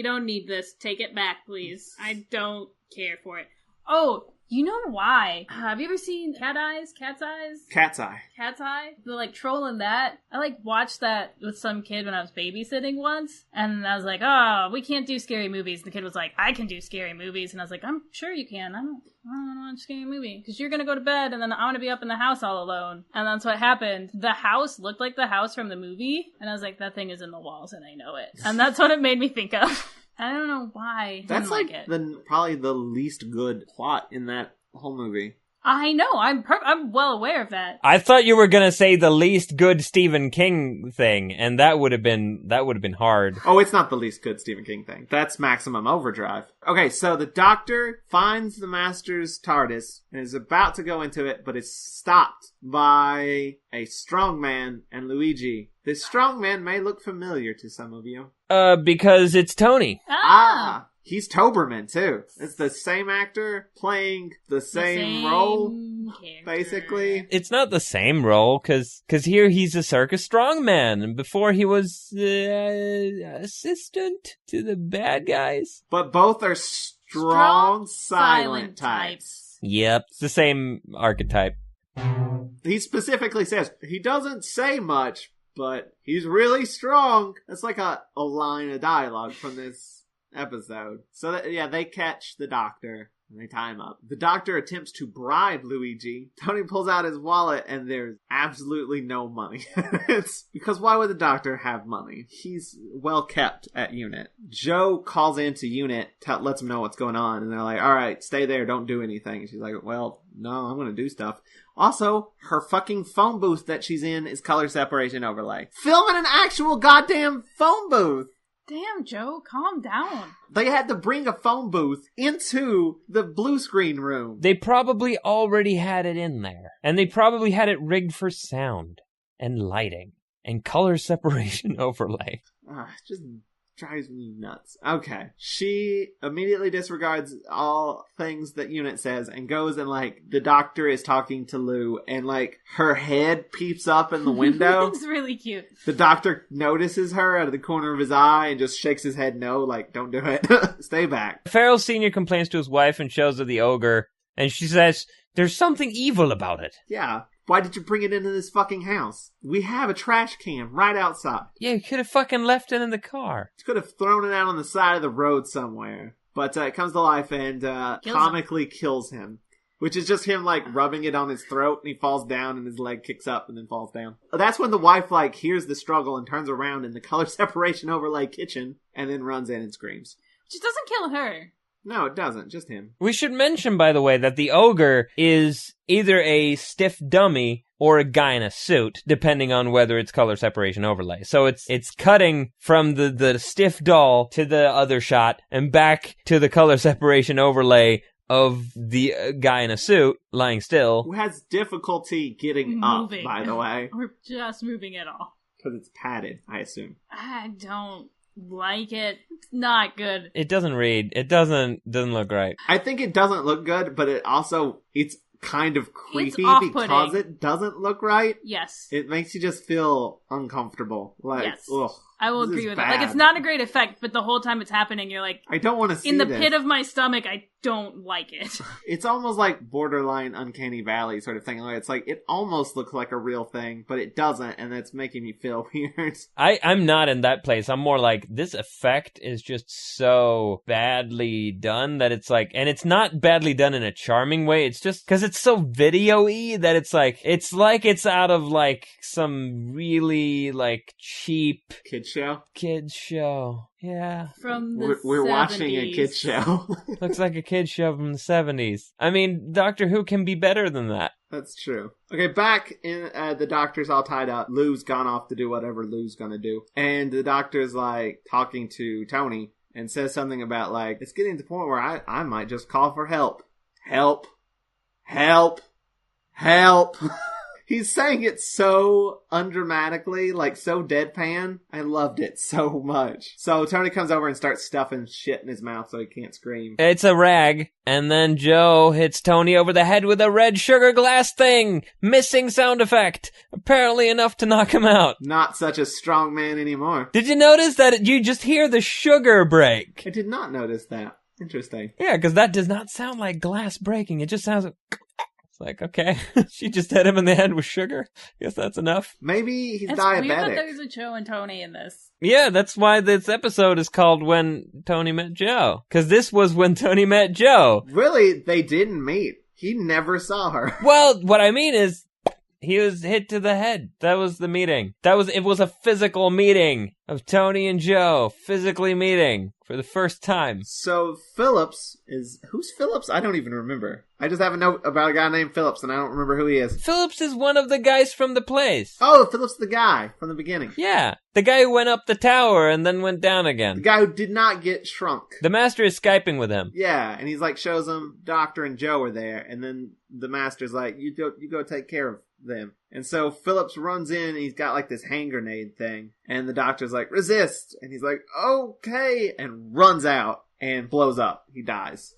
don't need this. Take it back, please. I don't care for it. Oh, you know why? Have you ever seen Cat's Eyes? Cat's Eye. Cat's Eye? The trolling that. I watched that with some kid when I was babysitting once, and I was like, oh, we can't do scary movies. And the kid was like, I can do scary movies. And I was like, I'm sure you can. I don't want to watch a scary movie. Because you're going to go to bed, and then I want to be up in the house all alone. And that's what happened. The house looked like the house from the movie, and I was like, that thing is in the walls, and I know it. And that's what it made me think of. I don't know why. That's like it. Probably the least good plot in that whole movie. I know. I'm well aware of that. I thought you were gonna say the least good Stephen King thing, and that would have been hard. Oh, it's not the least good Stephen King thing. That's Maximum Overdrive. Okay, so the doctor finds the Master's TARDIS and is about to go into it, but is stopped by a strong man and Luigi. This strong man may look familiar to some of you. Because it's Toni. Ah! He's Toberman, too. It's the same actor playing the same role, character. basically. It's not the same role, cause here he's a circus strongman, and before he was, assistant to the bad guys. But both are strong silent types. Yep, it's the same archetype. He specifically says, he doesn't say much, but he's really strong. That's like a line of dialogue from this episode. So they catch the doctor and they tie him up. The doctor attempts to bribe Luigi. Toni pulls out his wallet and there's absolutely no money. It's because why would the doctor have money? He's well kept at Unit. Joe calls into Unit, lets him know what's going on, and they're like, all right, stay there, don't do anything. And she's like, well, no, I'm gonna do stuff. Also, her fucking phone booth that she's in is color separation overlay. Filming an actual goddamn phone booth! Damn, Joe, calm down. They had to bring a phone booth into the blue screen room. They probably already had it in there. And they probably had it rigged for sound and lighting and color separation overlay. Just Drives me nuts. Okay. She immediately disregards all things that Unit says and goes and, like, the doctor is talking to Lou and, like, her head peeps up in the window. It's really cute. The doctor notices her out of the corner of his eye and just shakes his head no, like, don't do it. Stay back. Farrell Sr. complains to his wife and shows her the ogre, and she says, there's something evil about it. Yeah. Why did you bring it into this fucking house? We have a trash can right outside. Yeah, you could have fucking left it in the car. You could have thrown it out on the side of the road somewhere. But it comes to life and comically kills him. Which is just him, like, rubbing it on his throat, and he falls down, and his leg kicks up, and then falls down. That's when the wife, like, hears the struggle and turns around in the color separation overlay kitchen, and then runs in and screams. Which doesn't kill her. No, it doesn't. Just him. We should mention, by the way, that the ogre is either a stiff dummy or a guy in a suit, depending on whether it's color separation overlay. So it's cutting from the stiff doll to the other shot and back to the color separation overlay of the guy in a suit lying still. Who has difficulty getting moving. up, by the way. Or just moving at all. Because it's padded, I assume. I don't like it. It's not good. It doesn't read. It doesn't look right. I think it doesn't look good, but it's kind of creepy because it doesn't look right. Yes. It makes you just feel uncomfortable. Like, yes. Ugh. I will agree with that. Like, it's not a great effect, but the whole time it's happening, you're like, I don't want to see in the this. pit of my stomach, I don't like it. It's almost like borderline Uncanny Valley sort of thing. Like, it's like, it almost looks like a real thing, but it doesn't, and that's making me feel weird. I'm not in that place. I'm more like, this effect is just so badly done that it's like, and it's not badly done in a charming way. It's just because it's so video-y that it's like it's out of like some really like cheap kids show. Yeah. From the we're 70s. Watching a kids show. Looks like a kids show from the 70s. I mean, Doctor Who can be better than that. That's true. Okay, back in the doctor's all tied up. Lou's gone off to do whatever Lou's gonna do. And the doctor's like talking to Toni and says something about like, it's getting to the point where I might just call for help. Help. Help. Help. He's saying it so undramatically, like so deadpan. I loved it so much. So Toni comes over and starts stuffing shit in his mouth so he can't scream. It's a rag, and then Joe hits Toni over the head with a red sugar glass thing. Missing sound effect. Apparently enough to knock him out. Not such a strong man anymore. Did you notice that you just hear the sugar break? I did not notice that. Interesting. Yeah, because that does not sound like glass breaking. It just sounds like... It's like, okay, she just hit him in the head with sugar. Guess that's enough. Maybe he's it's diabetic. Weird that there's a Joe and Toni in this. Yeah, that's why this episode is called When Toni Met Joe. Because this was when Toni met Joe. Really, they didn't meet. He never saw her. Well, what I mean is, he was hit to the head. That was the meeting. It was a physical meeting of Toni and Joe physically meeting for the first time. So Phillips who's Phillips? I don't even remember. I just have a note about a guy named Phillips and I don't remember who he is. Phillips is one of the guys from the place. Oh, Phillips the guy from the beginning. Yeah, the guy who went up the tower and then went down again. The guy who did not get shrunk. The master is Skyping with him. Yeah, and he's like shows him Doctor and Joe are there, and then the master's like, you go take care of them. And so Phillips runs in and he's got like this hand grenade thing, and the doctor's like, resist, and he's like, okay, and runs out and blows up. He dies.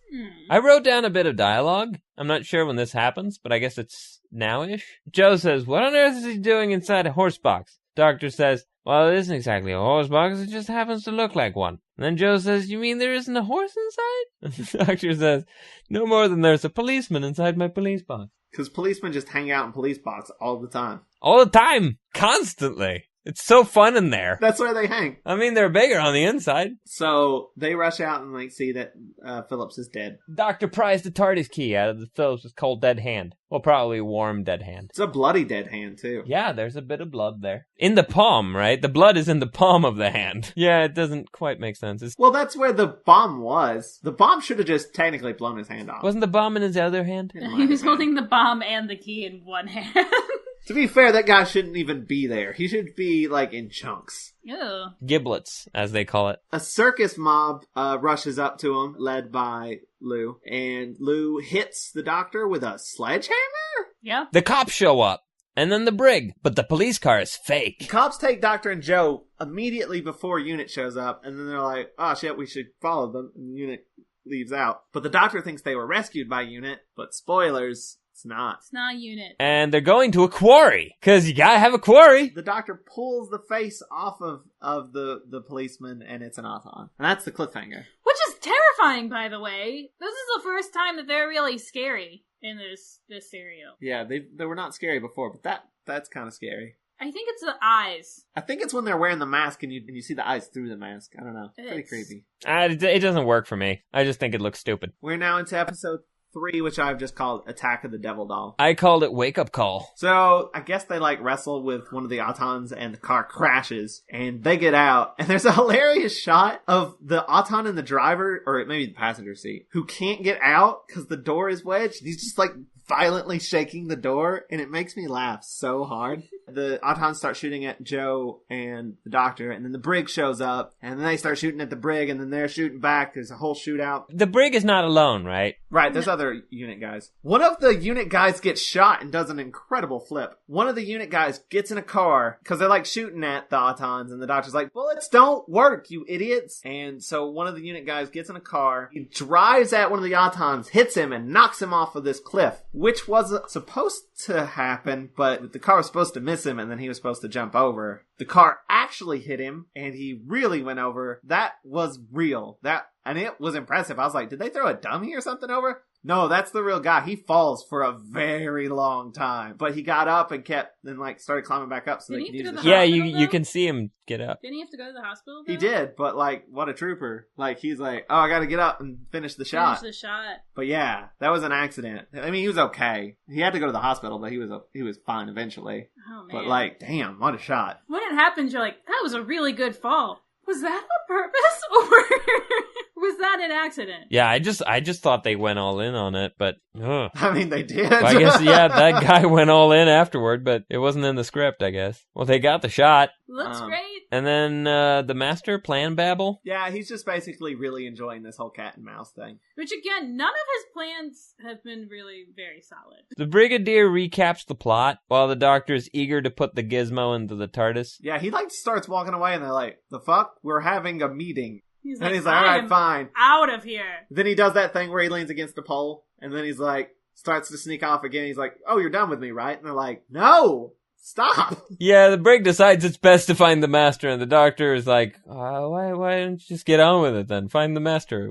I wrote down a bit of dialogue. I'm not sure when this happens, but I guess it's now-ish. Joe says, what on earth is he doing inside a horse box? Doctor says, well, it isn't exactly a horse box, it just happens to look like one. And then Joe says, you mean there isn't a horse inside? The doctor says, no more than there's a policeman inside my police box. Because policemen just hang out in police box all the time. All the time. Constantly. It's so fun in there. That's where they hang. I mean, they're bigger on the inside. So they rush out and like see that Phillips is dead. Doctor pries the TARDIS key out of the Phillips' cold dead hand. Well, probably warm dead hand. It's a bloody dead hand, too. Yeah, there's a bit of blood there. In the palm, right? The blood is in the palm of the hand. Yeah, it doesn't quite make sense. Well, that's where the bomb was. The bomb should have just technically blown his hand off. Wasn't the bomb in his other hand? He was holding the bomb and the key in one hand. To be fair, that guy shouldn't even be there. He should be, like, in chunks. Ew. Giblets, as they call it. A circus mob rushes up to him, led by Lou. And Lou hits the doctor with a sledgehammer? Yeah. The cops show up. And then the brig, but the police car is fake. Cops take Doctor and Joe immediately before Unit shows up, and then they're like, oh shit, we should follow them, and Unit leaves out. But the Doctor thinks they were rescued by Unit, but spoilers, it's not. It's not Unit. And they're going to a quarry, because you gotta have a quarry. The Doctor pulls the face off of the policeman, and it's an Auton. And that's the cliffhanger. Which is terrifying, by the way. This is the first time that they're really scary in this serial. Yeah, they were not scary before, but that's kind of scary. I think it's the eyes. I think it's when they're wearing the mask and you see the eyes through the mask. I don't know. It's pretty creepy. It doesn't work for me. I just think it looks stupid. We're now into episode 3, which I've just called Attack of the Devil Doll. I called it Wake Up Call. So, I guess they wrestle with one of the Autons and the car crashes and they get out. And there's a hilarious shot of the Auton and the driver, or maybe the passenger seat, who can't get out because the door is wedged. He's just violently shaking the door, and it makes me laugh so hard. The Autons start shooting at Joe and the Doctor, and then the brig shows up, and then they start shooting at the brig, and then they're shooting back. There's a whole shootout. The brig is not alone, right? Right, there's other Unit guys. One of the Unit guys gets shot and does an incredible flip. One of the Unit guys gets in a car, because they're shooting at the Autons, and the Doctor's like, bullets don't work, you idiots! And so one of the Unit guys gets in a car, he drives at one of the Autons, hits him, and knocks him off of this cliff. Which wasn't supposed to happen, but the car was supposed to miss him and then he was supposed to jump over. The car actually hit him and he really went over. That was real. And it was impressive. I was like, did they throw a dummy or something over? No, that's the real guy. He falls for a very long time. But he got up and started climbing back up so they could use the shot. Yeah, you can see him get up. Didn't he have to go to the hospital, though? He did, but what a trooper. He's like, oh, I gotta get up and finish the shot. But yeah, that was an accident. I mean, he was okay. He had to go to the hospital, but he was fine eventually. Oh, man. But damn, what a shot. When it happens, you're like, that was a really good fall. Was that on purpose, or was that an accident? Yeah, I just thought they went all in on it, but I mean, they did. Well, I guess, yeah, that guy went all in afterward, but it wasn't in the script, I guess. Well, they got the shot. Looks great. And then the master, Plan Babble. Yeah, he's just basically really enjoying this whole cat and mouse thing. Which, again, none of his plans have been really very solid. The Brigadier recaps the plot, while the Doctor is eager to put the gizmo into the TARDIS. Yeah, he starts walking away, and they're like, the fuck? We're having a meeting. He's like, all right, fine. Out of here. Then he does that thing where he leans against a pole, and then he's like, starts to sneak off again. He's like, oh, you're done with me, right? And they're like, no! Stop! Yeah, the brig decides it's best to find the master, and the Doctor is like, why don't you just get on with it then? Find the master.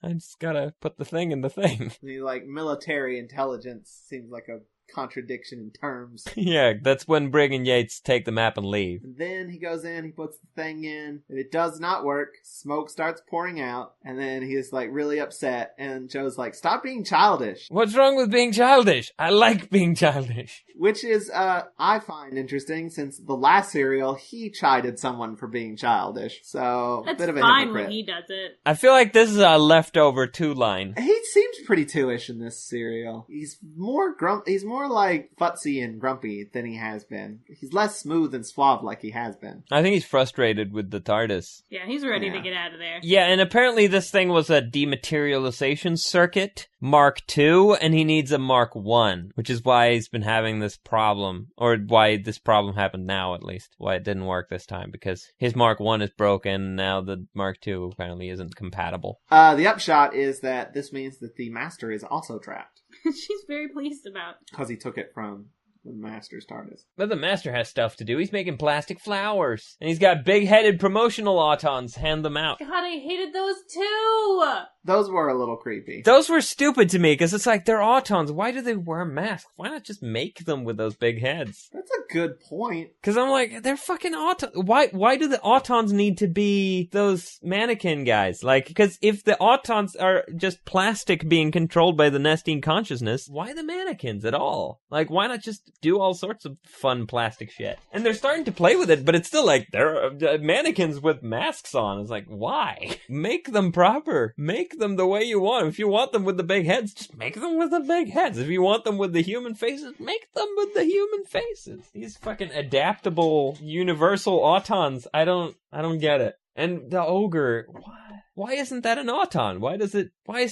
I just gotta put the thing in the thing. And he's like, military intelligence seems like a contradiction in terms. Yeah, that's when Brig and Yates take the map and leave. And then he goes in, he puts the thing in, and it does not work. Smoke starts pouring out, and then he's really upset, and Joe's like, stop being childish. What's wrong with being childish? I like being childish. Which is, I find interesting, since the last serial, he chided someone for being childish. So, that's bit of a fine hypocrite. When he does it. I feel like this is a leftover 2-line. He seems pretty 2-ish in this serial. He's more futzy and grumpy than he has been. He's less smooth and suave like he has been. I think he's frustrated with the TARDIS. Yeah, he's ready to get out of there. Yeah, and apparently this thing was a dematerialization circuit, Mark II, and he needs a Mark I, which is why he's been having this problem, or why this problem happened now, at least. Why it didn't work this time, because his Mark I is broken, now the Mark II apparently isn't compatible. The upshot is that this means that the Master is also trapped. She's very pleased about. Because he took it from the Master's TARDIS. But the Master has stuff to do. He's making plastic flowers. And he's got big-headed promotional Autons. Hand them out. God, I hated those too! Those were a little creepy. Those were stupid to me, because it's like, they're Autons. Why do they wear masks? Why not just make them with those big heads? That's a good point. Because I'm like, they're fucking Autons. Why do the Autons need to be those mannequin guys? Because if the Autons are just plastic being controlled by the Nestine consciousness, why the mannequins at all? Why not just do all sorts of fun plastic shit? And they're starting to play with it, but it's still like, they're mannequins with masks on. It's like, why? Make them proper. Make them the way you want them. If you want them with the big heads, just make them with the big heads. If you want them with the human faces, make them with the human faces. These fucking adaptable, universal Autons. I don't get it. And the ogre, why isn't that an Auton? Why is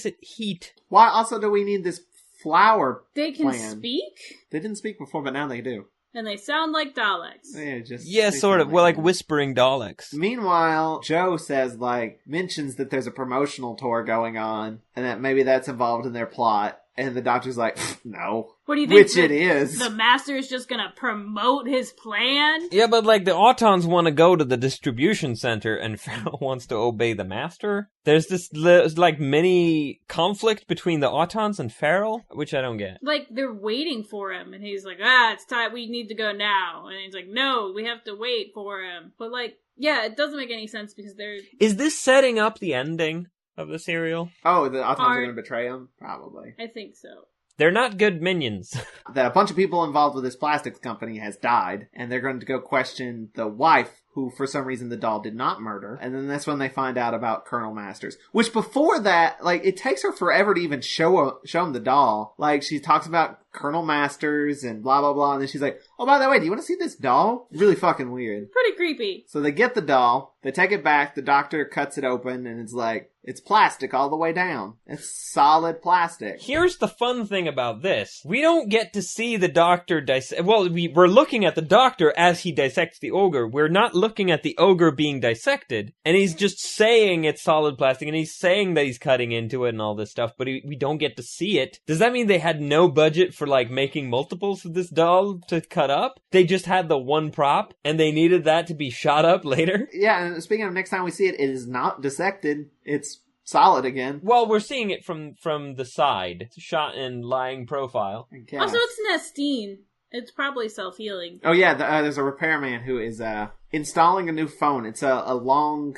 it heat? Why also do we need this flower They can plan? speak? They didn't speak before, but now they do. And they sound like Daleks. Yeah, sort of. Well, like whispering Daleks. Meanwhile, Joe says, mentions that there's a promotional tour going on, and that maybe that's involved in their plot. And the doctor's like, no. What do you think? Which it is. The master is just gonna promote his plan? Yeah, but the Autons want to go to the distribution center, and Farrell wants to obey the master. There's this, mini conflict between the Autons and Farrell, which I don't get. They're waiting for him, and he's like, it's time, we need to go now. And he's like, no, we have to wait for him. But, yeah, it doesn't make any sense because they're... Is this setting up the ending of the serial? Oh, the Autons are going to betray him? Probably. I think so. They're not good minions. That a bunch of people involved with this plastics company has died, and they're going to go question the wife, who for some reason the doll did not murder. And then that's when they find out about Colonel Masters. Which before that, it takes her forever to even show him the doll. She talks about Colonel Masters and blah, blah, blah. And then she's like, oh, by the way, do you want to see this doll? Really fucking weird. Pretty creepy. So they get the doll, they take it back, the doctor cuts it open, and it's it's plastic all the way down. It's solid plastic. Here's the fun thing about this. We don't get to see the doctor dissect. Well, we're looking at the doctor as he dissects the ogre. We're not looking at the ogre being dissected. And he's just saying it's solid plastic, and he's saying that he's cutting into it and all this stuff, but we don't get to see it. Does that mean they had no budget for, making multiples of this doll to cut up? They just had the one prop, and they needed that to be shot up later? Yeah, and speaking of next time we see it, it is not dissected. It's solid again. Well, we're seeing it from the side. It's shot in lying profile. Also, it's Nestine. It's probably self-healing. Oh yeah, there's a repairman who is installing a new phone. It's a long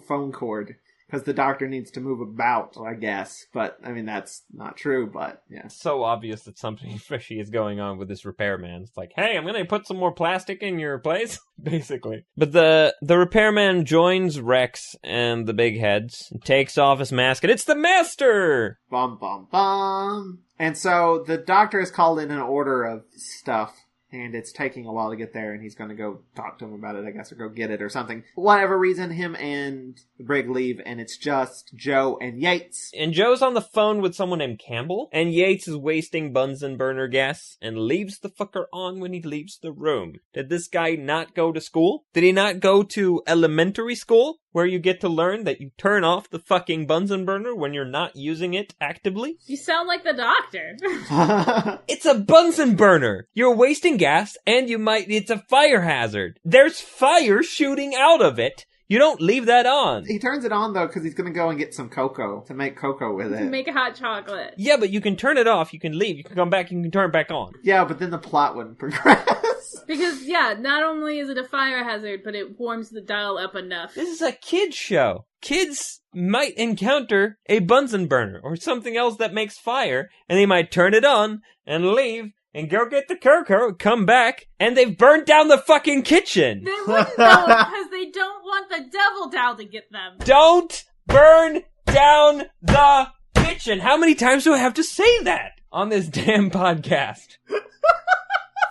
phone cord. Because the doctor needs to move about, I guess. But, that's not true, but, yeah. It's so obvious that something fishy is going on with this repairman. It's like, hey, I'm gonna put some more plastic in your place, basically. But the repairman joins Rex and the big heads, and takes off his mask, and it's the master! Bum, bum, bum. And so, the doctor has called in an order of stuff. And it's taking a while to get there, and he's going to go talk to him about it, I guess, or go get it or something. For whatever reason, him and the Brig leave, and it's just Joe and Yates. And Joe's on the phone with someone named Campbell, and Yates is wasting Bunsen burner gas, and leaves the fucker on when he leaves the room. Did this guy not go to school? Did he not go to elementary school? Where you get to learn that you turn off the fucking Bunsen burner when you're not using it actively? You sound like the doctor. It's a Bunsen burner! You're wasting gas, and it's a fire hazard. There's fire shooting out of it. You don't leave that on. He turns it on, though, because he's going to go and get some cocoa to make cocoa with it. To make a hot chocolate. Yeah, but you can turn it off, you can leave, you can come back, you can turn it back on. Yeah, but then the plot wouldn't progress. Because, yeah, not only is it a fire hazard, but it warms the dial up enough. This is a kid's show. Kids might encounter a Bunsen burner or something else that makes fire, and they might turn it on and leave and go get the cocoa, come back, and they've burned down the fucking kitchen. They wouldn't know because they don't want the devil doll to get them. Don't burn down the kitchen. How many times do I have to say that on this damn podcast?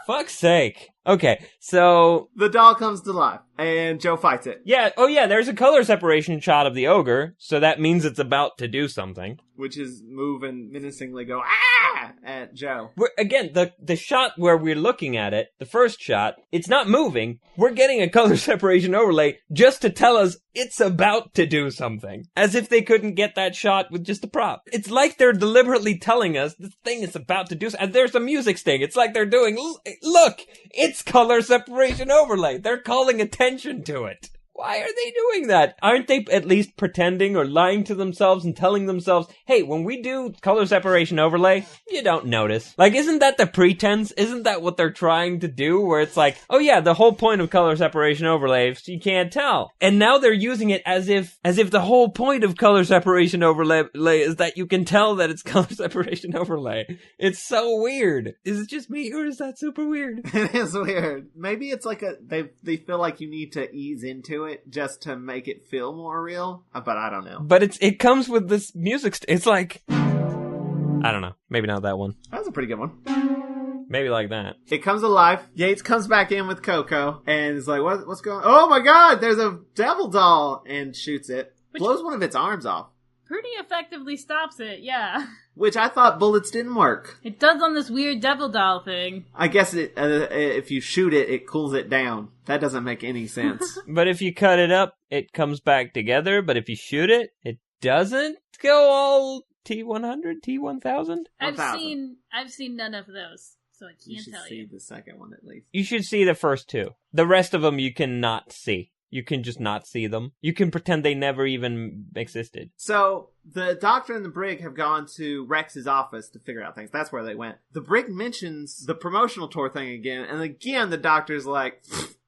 Fuck's sake. Okay, so... The doll comes to life, and Joe fights it. Yeah, oh yeah, there's a color separation shot of the ogre, so that means it's about to do something. Which is move and menacingly go, ah, at Joe. Again, the shot where we're looking at it, the first shot, it's not moving. We're getting a color separation overlay just to tell us it's about to do something. As if they couldn't get that shot with just a prop. It's like they're deliberately telling us this thing is about to do something. And there's a music sting. It's like they're doing, look, it's color separation overlay. They're calling attention to it. Why are they doing that? Aren't they at least pretending or lying to themselves and telling themselves, hey, when we do color separation overlay, you don't notice. Isn't that the pretense? Isn't that what they're trying to do? Where it's like, oh yeah, the whole point of color separation overlay is you can't tell. And now they're using it as if the whole point of color separation overlay is that you can tell that it's color separation overlay. It's so weird. Is it just me or is that super weird? It is weird. Maybe it's like they feel like you need to ease into it just to make it feel more real, but I don't know. But it comes with this music. It's like, I don't know. Maybe not that one. That's a pretty good one. Maybe like that. It comes alive. Yates comes back in with Coco and is like, what's going on? Oh my god, there's a devil doll! And shoots it. Blows one of its arms off. pretty effectively stops it, yeah. Which I thought bullets didn't work. It does on this weird devil doll thing. I guess if you shoot it, it cools it down. That doesn't make any sense. But if you cut it up, it comes back together. But if you shoot it, it doesn't go all T100, T1000? I've seen none of those, so I can't tell you. You should see the second one at least. You should see the first two. The rest of them you cannot see. You can just not see them. You can pretend they never even existed. So, the Doctor and the Brig have gone to Rex's office to figure out things. That's where they went. The Brig mentions the promotional tour thing again, and again the Doctor's like,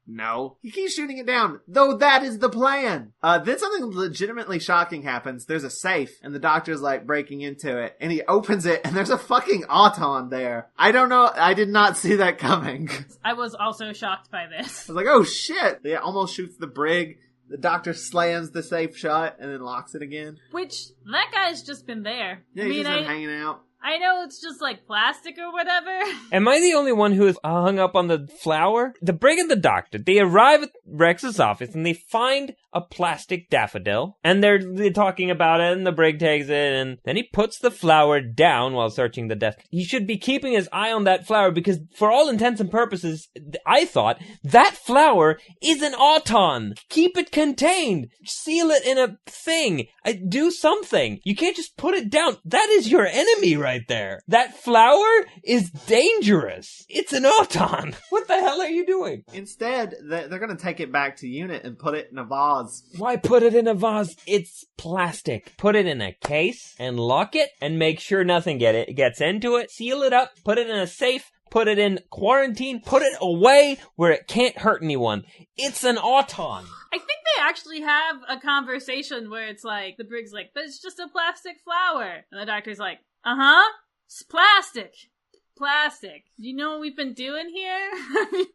no. He keeps shooting it down, though that is the plan. Then something legitimately shocking happens. There's a safe, and the Doctor's like breaking into it, and he opens it, and there's a fucking Auton there. I don't know, I did not see that coming. I was also shocked by this. I was like, oh shit! He almost shoots the Brig. The Doctor slams the safe shut, and then locks it again. Which, that guy's just been there. Yeah, he's just been hanging out. I know it's just like plastic or whatever. Am I the only one who is hung up on the flower? The Brig and the Doctor, they arrive at Rex's office and they find a plastic daffodil. And they're talking about it, and the Brig takes it, and then he puts the flower down while searching the desk. He should be keeping his eye on that flower because for all intents and purposes, I thought, that flower is an Auton. Keep it contained. Seal it in a thing. Do something. You can't just put it down. That is your enemy right there. That flower is dangerous. It's an Auton. What the hell are you doing? Instead, they're going to take it back to unit and put it in a vase. Why put it in a vase? It's plastic. Put it in a case and lock it and make sure nothing gets into it. Seal it up. Put it in a safe. Put it in quarantine. Put it away where it can't hurt anyone. It's an Auton. I think they actually have a conversation where it's like, the Brig's like, but it's just a plastic flower. And the Doctor's like, it's plastic. Plastic. Do you know what we've been doing here?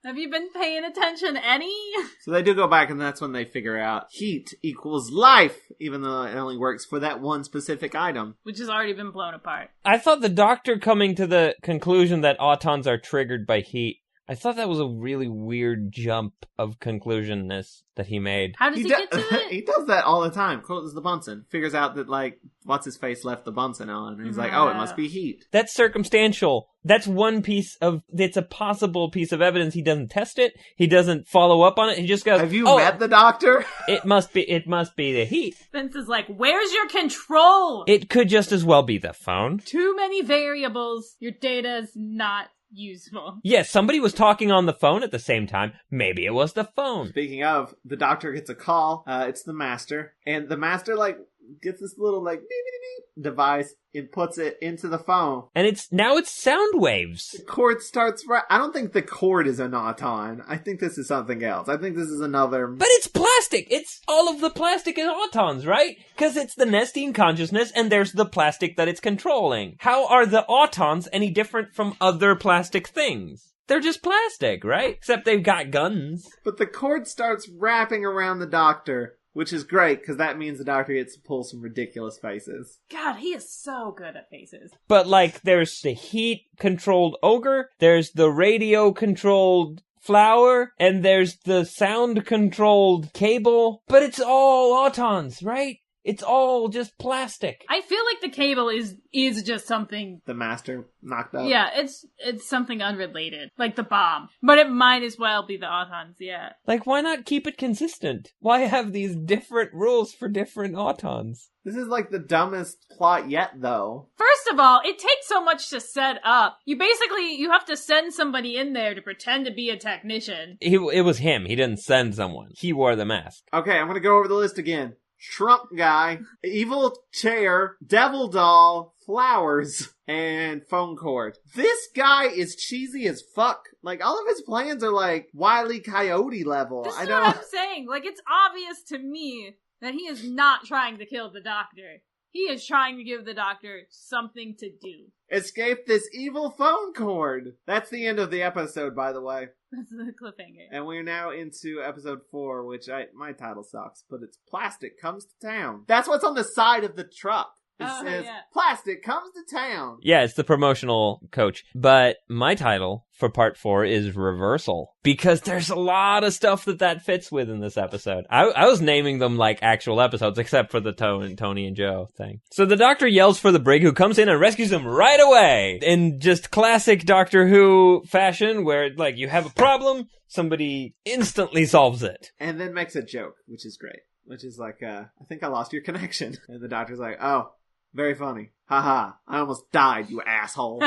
Have you been paying attention any? So they do go back, and that's when they figure out heat equals life, even though it only works for that one specific item. Which has already been blown apart. I thought the Doctor coming to the conclusion that Autons are triggered by heat, I thought that was a really weird jump of conclusionness that he made. How does he get to it? He does that all the time. Quotes the Bunsen. Figures out that, like, what's-his-face left the Bunsen on. And he's like, oh, it must be heat. That's circumstantial. That's one piece of... It's a possible piece of evidence. He doesn't test it. He doesn't follow up on it. He just goes, have you met the Doctor? It must be the heat. Vince is like, where's your control? It could just as well be the phone. Too many variables. Your data is not useful. Yes, somebody was talking on the phone at the same time. Maybe it was the phone. Speaking of, the Doctor gets a call. It's the Master. And the Master, like, gets this little, like, beep, beep, beep device and puts it into the phone. And it's sound waves. The cord starts I don't think the cord is an Auton. I think this is something else. I think this is another... But it's plastic. It's all of the plastic in Autons, right? Because it's the Nestine consciousness and there's the plastic that it's controlling. How are the Autons any different from other plastic things? They're just plastic, right? Except they've got guns. But the cord starts wrapping around the Doctor, which is great, because that means the Doctor gets to pull some ridiculous faces. God, he is so good at faces. But, like, there's the heat-controlled ogre, there's the radio-controlled flower, and there's the sound-controlled cable. But it's all Autons, right? It's all just plastic. I feel like the cable is just something... The Master knocked up? Yeah, it's something unrelated. Like the bomb. But it might as well be the Autons, yeah. Like, why not keep it consistent? Why have these different rules for different Autons? This is like the dumbest plot yet, though. First of all, it takes so much to set up. You have to send somebody in there to pretend to be a technician. It was him. He didn't send someone. He wore the mask. Okay, I'm gonna go over the list again. Shrunk guy, evil chair, devil doll, flowers, and phone cord. This guy is cheesy as fuck. Like, all of his plans are like Wile E. Coyote level. This is what I'm saying. Like, it's obvious to me that he is not trying to kill the Doctor. He is trying to give the Doctor something to do. Escape this evil phone cord. That's the end of the episode, by the way. That's the cliffhanger. And we're now into episode 4, which my title sucks, but it's Plastic Comes to Town. That's what's on the side of the truck. It Oh, says, yeah. Plastic comes to town. Yeah, it's the promotional coach. But my title for part 4 is Reversal. Because there's a lot of stuff that fits with in this episode. I was naming them like actual episodes, except for the Toni and Joe thing. So the Doctor yells for the brig, who comes in and rescues him right away. In just classic Doctor Who fashion, where like you have a problem, somebody instantly solves it. And then makes a joke, which is great. Which is like, I think I lost your connection. And the Doctor's like, oh, very funny. Haha, I almost died, you asshole.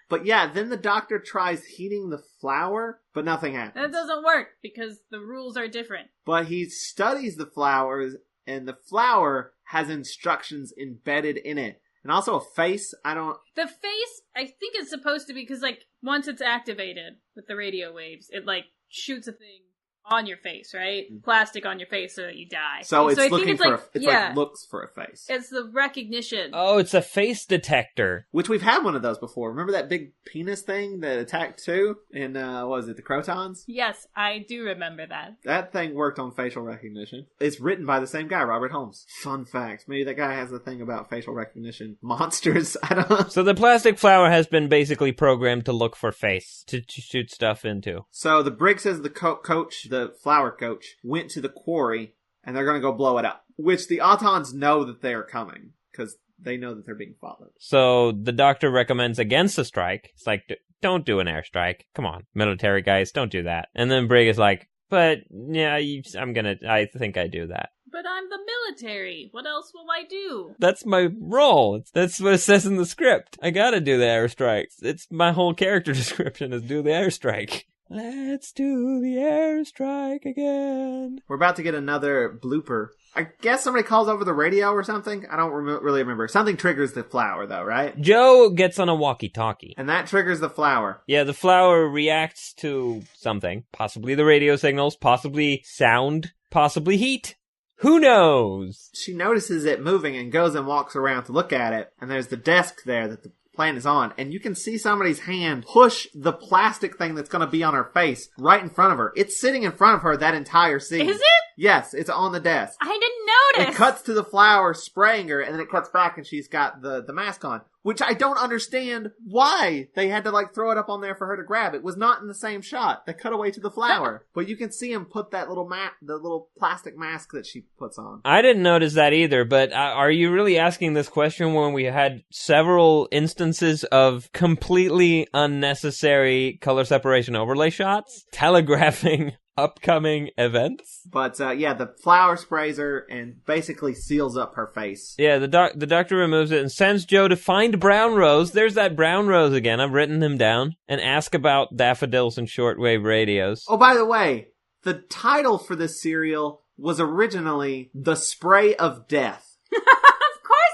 But yeah, then the Doctor tries heating the flower, but nothing happens. That doesn't work because the rules are different. But he studies the flowers, and the flower has instructions embedded in it. And also a face. The face, I think it's supposed to be, because, like, once it's activated with the radio waves, it, like, shoots a thing on your face, right? Plastic on your face so that you die. So it's I think looking for yeah, like looks for a face. it's the recognition. Oh, it's a face detector. Which we've had one of those before. Remember that big penis thing that attacked two in, what was it, the Crotons? Yes, I do remember that. That thing worked on facial recognition. It's written by the same guy, Robert Holmes. Fun fact. Maybe that guy has a thing about facial recognition monsters. I don't know. So the plastic flower has been basically programmed to look for face, to shoot stuff into. So the brig says the coach, the flower coach, went to the quarry, and they're going to go blow it up. Which the Autons know that they are coming, because they know that they're being followed. So the Doctor recommends against a strike. It's like, don't do an airstrike. Come on, military guys, don't do that. And then Brig is like, but yeah, I think I do that. But I'm the military. What else will I do? That's my role. That's what it says in the script. I gotta do the airstrikes. It's my whole character description is do the airstrike. Let's do the airstrike again. We're about to get another blooper. I guess somebody calls over the radio or something. I don't really remember. Something triggers the flower, though, right? Joe gets on a walkie-talkie. And that triggers the flower. Yeah, the flower reacts to something. Possibly the radio signals, possibly sound, possibly heat. Who knows? She notices it moving and goes and walks around to look at it. And there's the desk there that the plane is on. And you can see somebody's hand push the plastic thing that's going to be on her face right in front of her. It's sitting in front of her that entire scene. Is it? Yes, it's on the desk. I didn't notice. It cuts to the flower spraying her, and then it cuts back and she's got the mask on. Which I don't understand why they had to like throw it up on there for her to grab. It was not in the same shot. They cut away to the flower. But you can see him put that little the little plastic mask that she puts on. I didn't notice that either, but are you really asking this question when we had several instances of completely unnecessary color separation overlay shots telegraphing upcoming events? But yeah, the flower sprays her and basically seals up her face. Yeah, the Doctor removes it and sends Joe to find Brown Rose. There's that Brown Rose again. I've written him down. And ask about daffodils and shortwave radios. Oh, by the way, the title for this serial was originally The Spray of Death.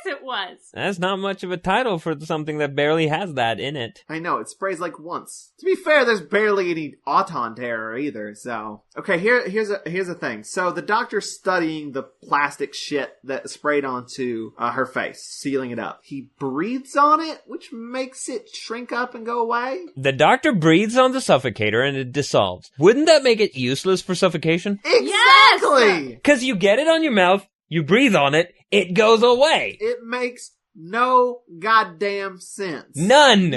It was. That's not much of a title for something that barely has that in it. I know, it sprays like once. To be fair, there's barely any Auton terror either, so... Okay, here's a thing. So the Doctor's studying the plastic shit that sprayed onto her face, sealing it up. He breathes on it, which makes it shrink up and go away. The Doctor breathes on the suffocator and it dissolves. Wouldn't that make it useless for suffocation? Exactly! Because you get it on your mouth, you breathe on it, it goes away. It makes no goddamn sense. None.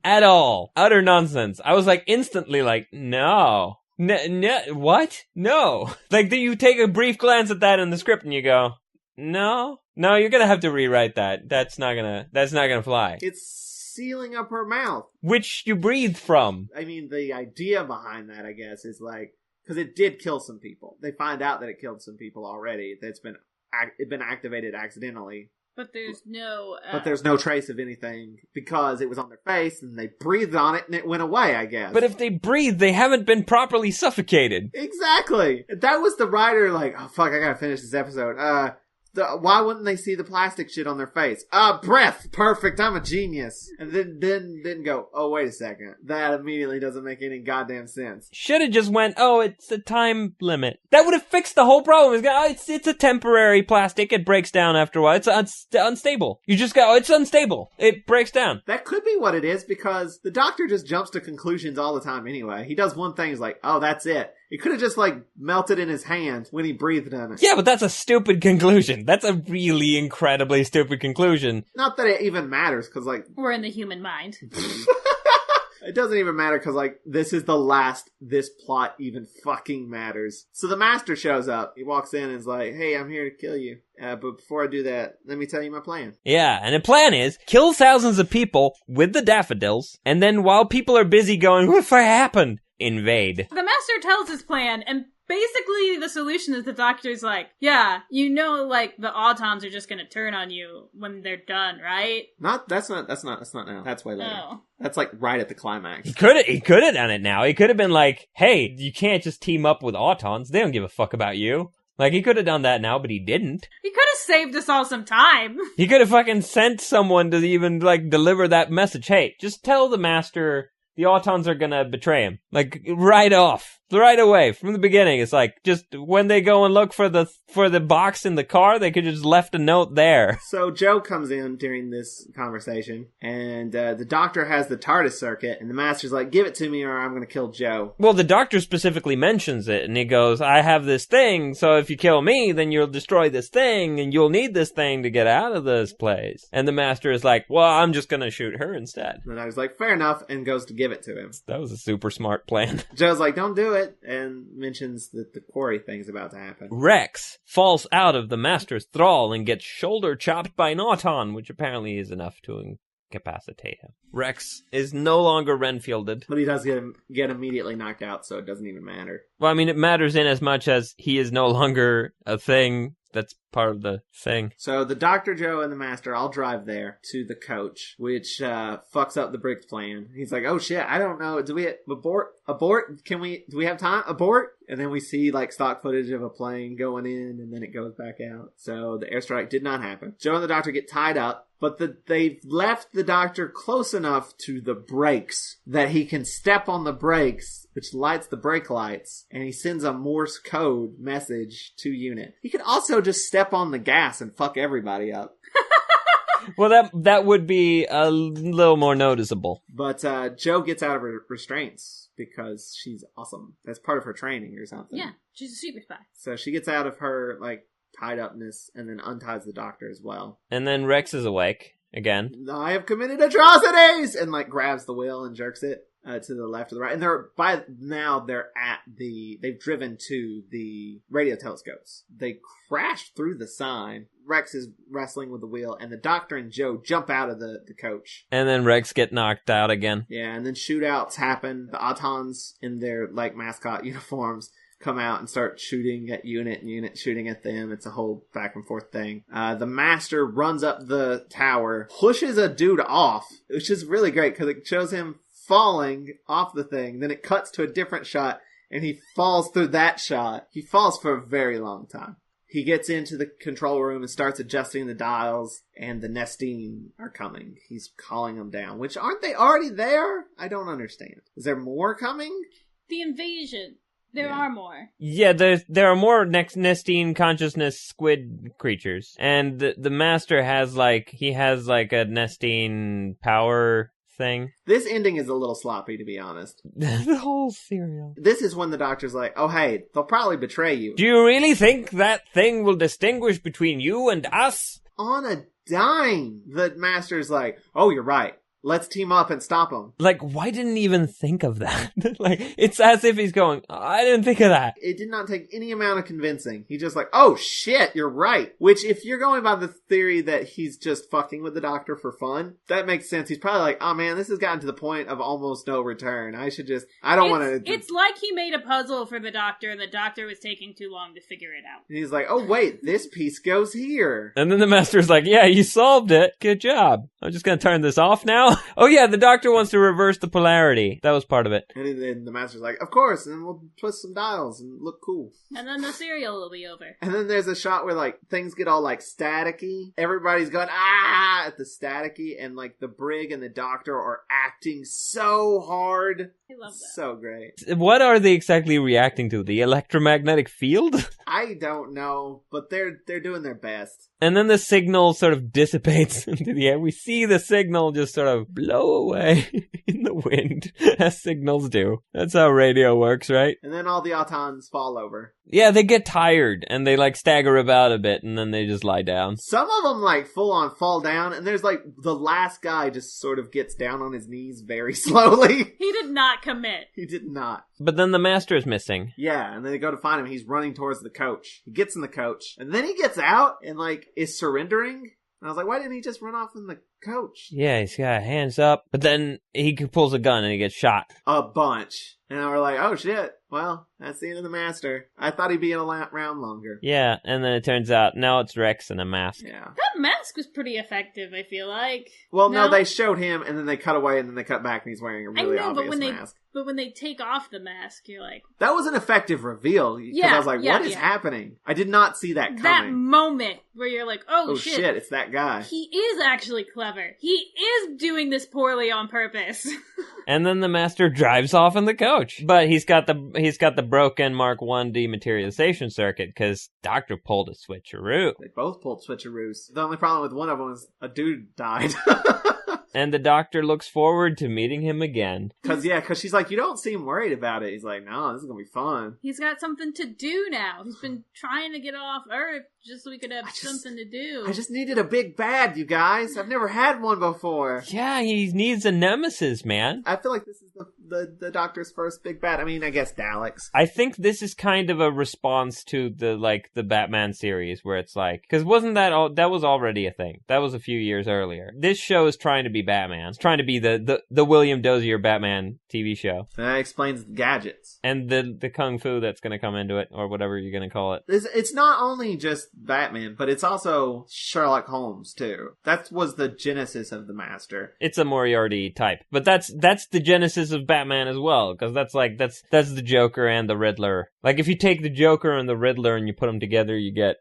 At all. Utter nonsense. I was like instantly like, no. What? No. Like, you take a brief glance at that in the script and you go, no, you're gonna have to rewrite that. That's not gonna fly. It's sealing up her mouth. Which you breathe from. I mean, the idea behind that, I guess, is like, because it did kill some people. They find out that it killed some people already. That's been activated accidentally. But there's no... But there's no trace of anything because it was on their face and they breathed on it and it went away, I guess. But if they breathe, they haven't been properly suffocated. Exactly. That was the writer like, oh fuck, I gotta finish this episode. Why wouldn't they see the plastic shit on their face? Breath! Perfect, I'm a genius. And then go, oh wait a second. That immediately doesn't make any goddamn sense. Should've just went, oh, it's a time limit. That would've fixed the whole problem. It's a temporary plastic, it breaks down after a while. It's unstable. You just go, oh, it's unstable. It breaks down. That could be what it is because the Doctor just jumps to conclusions all the time anyway. He does one thing, he's like, oh, that's it. It could have just, like, melted in his hand when he breathed on it. Yeah, but that's a stupid conclusion. That's a really incredibly stupid conclusion. Not that it even matters, because, like... We're in the human mind. It doesn't even matter, because, like, this is the last this plot even fucking matters. So the Master shows up. He walks in and is like, hey, I'm here to kill you. But before I do that, let me tell you my plan. Yeah, and the plan is, kill thousands of people with the daffodils, and then while people are busy going, what happened? Invade. The Master tells his plan, and basically the solution is the Doctor's like, yeah, you know, like, the Autons are just gonna turn on you when they're done, right? That's not now. That's way later. Oh. That's, like, right at the climax. He could have done it now. He could have been like, hey, you can't just team up with Autons. They don't give a fuck about you. Like, he could have done that now, but he didn't. He could have saved us all some time. He could have fucking sent someone to even, like, deliver that message. Hey, just tell the Master the Autons are gonna betray him. Like, right off. Right away, from the beginning. It's like, just when they go and look for the box in the car, they could just left a note there. So Joe comes in during this conversation, and the Doctor has the TARDIS circuit, and the Master's like, give it to me or I'm gonna kill Joe. Well, the Doctor specifically mentions it, and he goes, I have this thing, so if you kill me, then you'll destroy this thing, and you'll need this thing to get out of this place. And the Master is like, well, I'm just gonna shoot her instead. And I was like, fair enough, and goes to give it to him. That was a super smart plan. Joe's like, don't do it, and mentions that the quarry thing's about to happen. Rex falls out of the Master's thrall and gets shoulder chopped by an Auton, which apparently is enough to incapacitate him. Rex is no longer Renfielded. But he does get immediately knocked out, so it doesn't even matter. Well, I mean, it matters in as much as he is no longer a thing that's part of the thing. So the Doctor, Joe, and the Master all drive there to the coach, which fucks up the Briggs plan. He's like, oh shit, I don't know. Do we abort? Do we have time? Abort? And then we see like stock footage of a plane going in, and then it goes back out. So the airstrike did not happen. Joe and the Doctor get tied up, but they've left the Doctor close enough to the brakes that he can step on the brakes, which lights the brake lights, and he sends a Morse code message to unit. He could also just step on the gas and fuck everybody up. Well, that would be a little more noticeable. But Joe gets out of her restraints because she's awesome. That's part of her training or something. Yeah, she's a super spy. So she gets out of her like tied upness and then unties the Doctor as well. And then Rex is awake again. I have committed atrocities! And like grabs the wheel and jerks it to the left or the right. And they've driven to the radio telescopes. They crash through the sign. Rex is wrestling with the wheel, and the Doctor and Joe jump out of the coach. And then Rex get knocked out again. Yeah, and then shootouts happen. The Autons in their like mascot uniforms come out and start shooting at Unit, and Unit shooting at them. It's a whole back and forth thing. The Master runs up the tower, pushes a dude off, which is really great because it shows him falling off the thing. Then it cuts to a different shot, and he falls through that shot. He falls for a very long time. He gets into the control room and starts adjusting the dials, and the Nestine are coming. He's calling them down, which aren't they already there? I don't understand. Is there more coming? The invasion. There are more. Yeah, there are more Nestine consciousness squid creatures. And the Master has a Nestine power thing. This ending is a little sloppy, to be honest. The whole serial. This is when the Doctor's like, oh hey, they'll probably betray you. Do you really think that thing will distinguish between you and us? On a dime, the Master's like, oh, you're right. Let's team up and stop him. Like, why didn't he even think of that? Like, it's as if he's going, I didn't think of that. It did not take any amount of convincing. He just like, oh shit, you're right. Which, if you're going by the theory that he's just fucking with the Doctor for fun, that makes sense. He's probably like, oh man, this has gotten to the point of almost no return. I don't want to... It's like he made a puzzle for the Doctor, and the Doctor was taking too long to figure it out. And he's like, oh wait, this piece goes here. And then the Master's like, yeah, you solved it. Good job. I'm just gonna turn this off now. Oh yeah, the Doctor wants to reverse the polarity. That was part of it. And then the Master's like, of course, and then we'll twist some dials and look cool. And then the serial will be over. And then there's a shot where like things get all like staticky. Everybody's going, ah, at the staticky, and like the Brig and the Doctor are acting so hard. I love that. So great. What are they exactly reacting to? The electromagnetic field? I don't know, but they're doing their best. And then the signal sort of dissipates into the air. We see the signal just sort of blow away in the wind, as signals do. That's how radio works, right? And then all the Autons fall over. Yeah, they get tired, and they, like, stagger about a bit, and then they just lie down. Some of them, like, full on fall down, and there's, like, the last guy just sort of gets down on his knees very slowly. He did not commit. He did not. But then the master is missing. Yeah, and then they go to find him. He's running towards the coach. He gets in the coach, and then he gets out and, like, is surrendering. And I was like, why didn't he just run off in the coach? Yeah, he's got hands up, but then he pulls a gun and he gets shot. A bunch. And we're like, oh shit, well, that's the end of the master. I thought he'd be in a round longer. Yeah, and then it turns out now it's Rex in a mask. Yeah. That mask was pretty effective, I feel like. Well, no, they showed him, and then they cut away, and then they cut back, and he's wearing a really obvious mask. But when they take off the mask, you're like... That was an effective reveal. Because I was like, what is happening? I did not see that coming. That moment where you're like, oh shit, it's that guy. He is actually clever. He is doing this poorly on purpose. And then the master drives off in the coach. But he's got the broken Mark 1 dematerialization circuit, because Doctor pulled a switcheroo. They both pulled switcheroos. The only problem with one of them is a dude died. And the Doctor looks forward to meeting him again. Because she's like, you don't seem worried about it. He's like, no, this is going to be fun. He's got something to do now. He's been trying to get off Earth just so we could have something to do. I just needed a big bad, you guys. I've never had one before. Yeah, he needs a nemesis, man. I feel like this is the Doctor's first big bad. I mean, I guess Daleks. I think this is kind of a response to the Batman series, where it's like, because wasn't that was already a thing. That was a few years earlier. This show is trying to be Batman. It's trying to be the William Dozier Batman TV show. And that explains the gadgets. And the kung fu that's going to come into it, or whatever you're going to call it. It's not only just Batman, but it's also Sherlock Holmes, too. That was the genesis of the Master. It's a Moriarty type. But that's the genesis of Batman as well, because that's the Joker and the Riddler. Like, if you take the Joker and the Riddler and you put them together, you get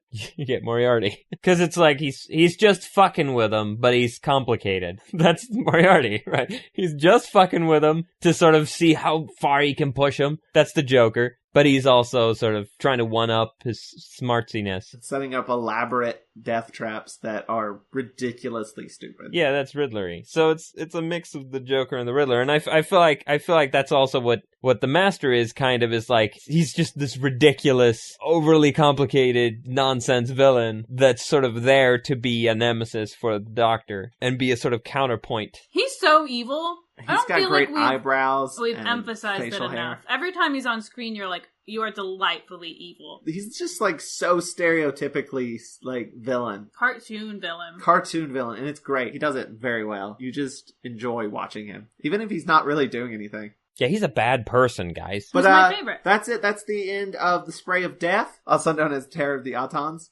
Moriarty. Because it's like he's just fucking with them, but he's complicated. That's Moriarty, right? He's just fucking with them to sort of see how far he can push him. That's the Joker. But he's also sort of trying to one-up his smartsiness. Setting up elaborate death traps that are ridiculously stupid. Yeah, that's Riddlery. So it's a mix of the Joker and the Riddler. And I feel like that's also what the Master is, kind of, is like, he's just this ridiculous, overly complicated, nonsense villain that's sort of there to be a nemesis for the Doctor and be a sort of counterpoint. He's so evil. He's got great eyebrows. We've emphasized it enough. Hair. Every time he's on screen, you're like, you are delightfully evil. He's just like so stereotypically like villain. Cartoon villain. And it's great. He does it very well. You just enjoy watching him, even if he's not really doing anything. Yeah, he's a bad person, guys. But he's my favorite. That's it. That's the end of the Spray of Death, also known as Terror of the Autons.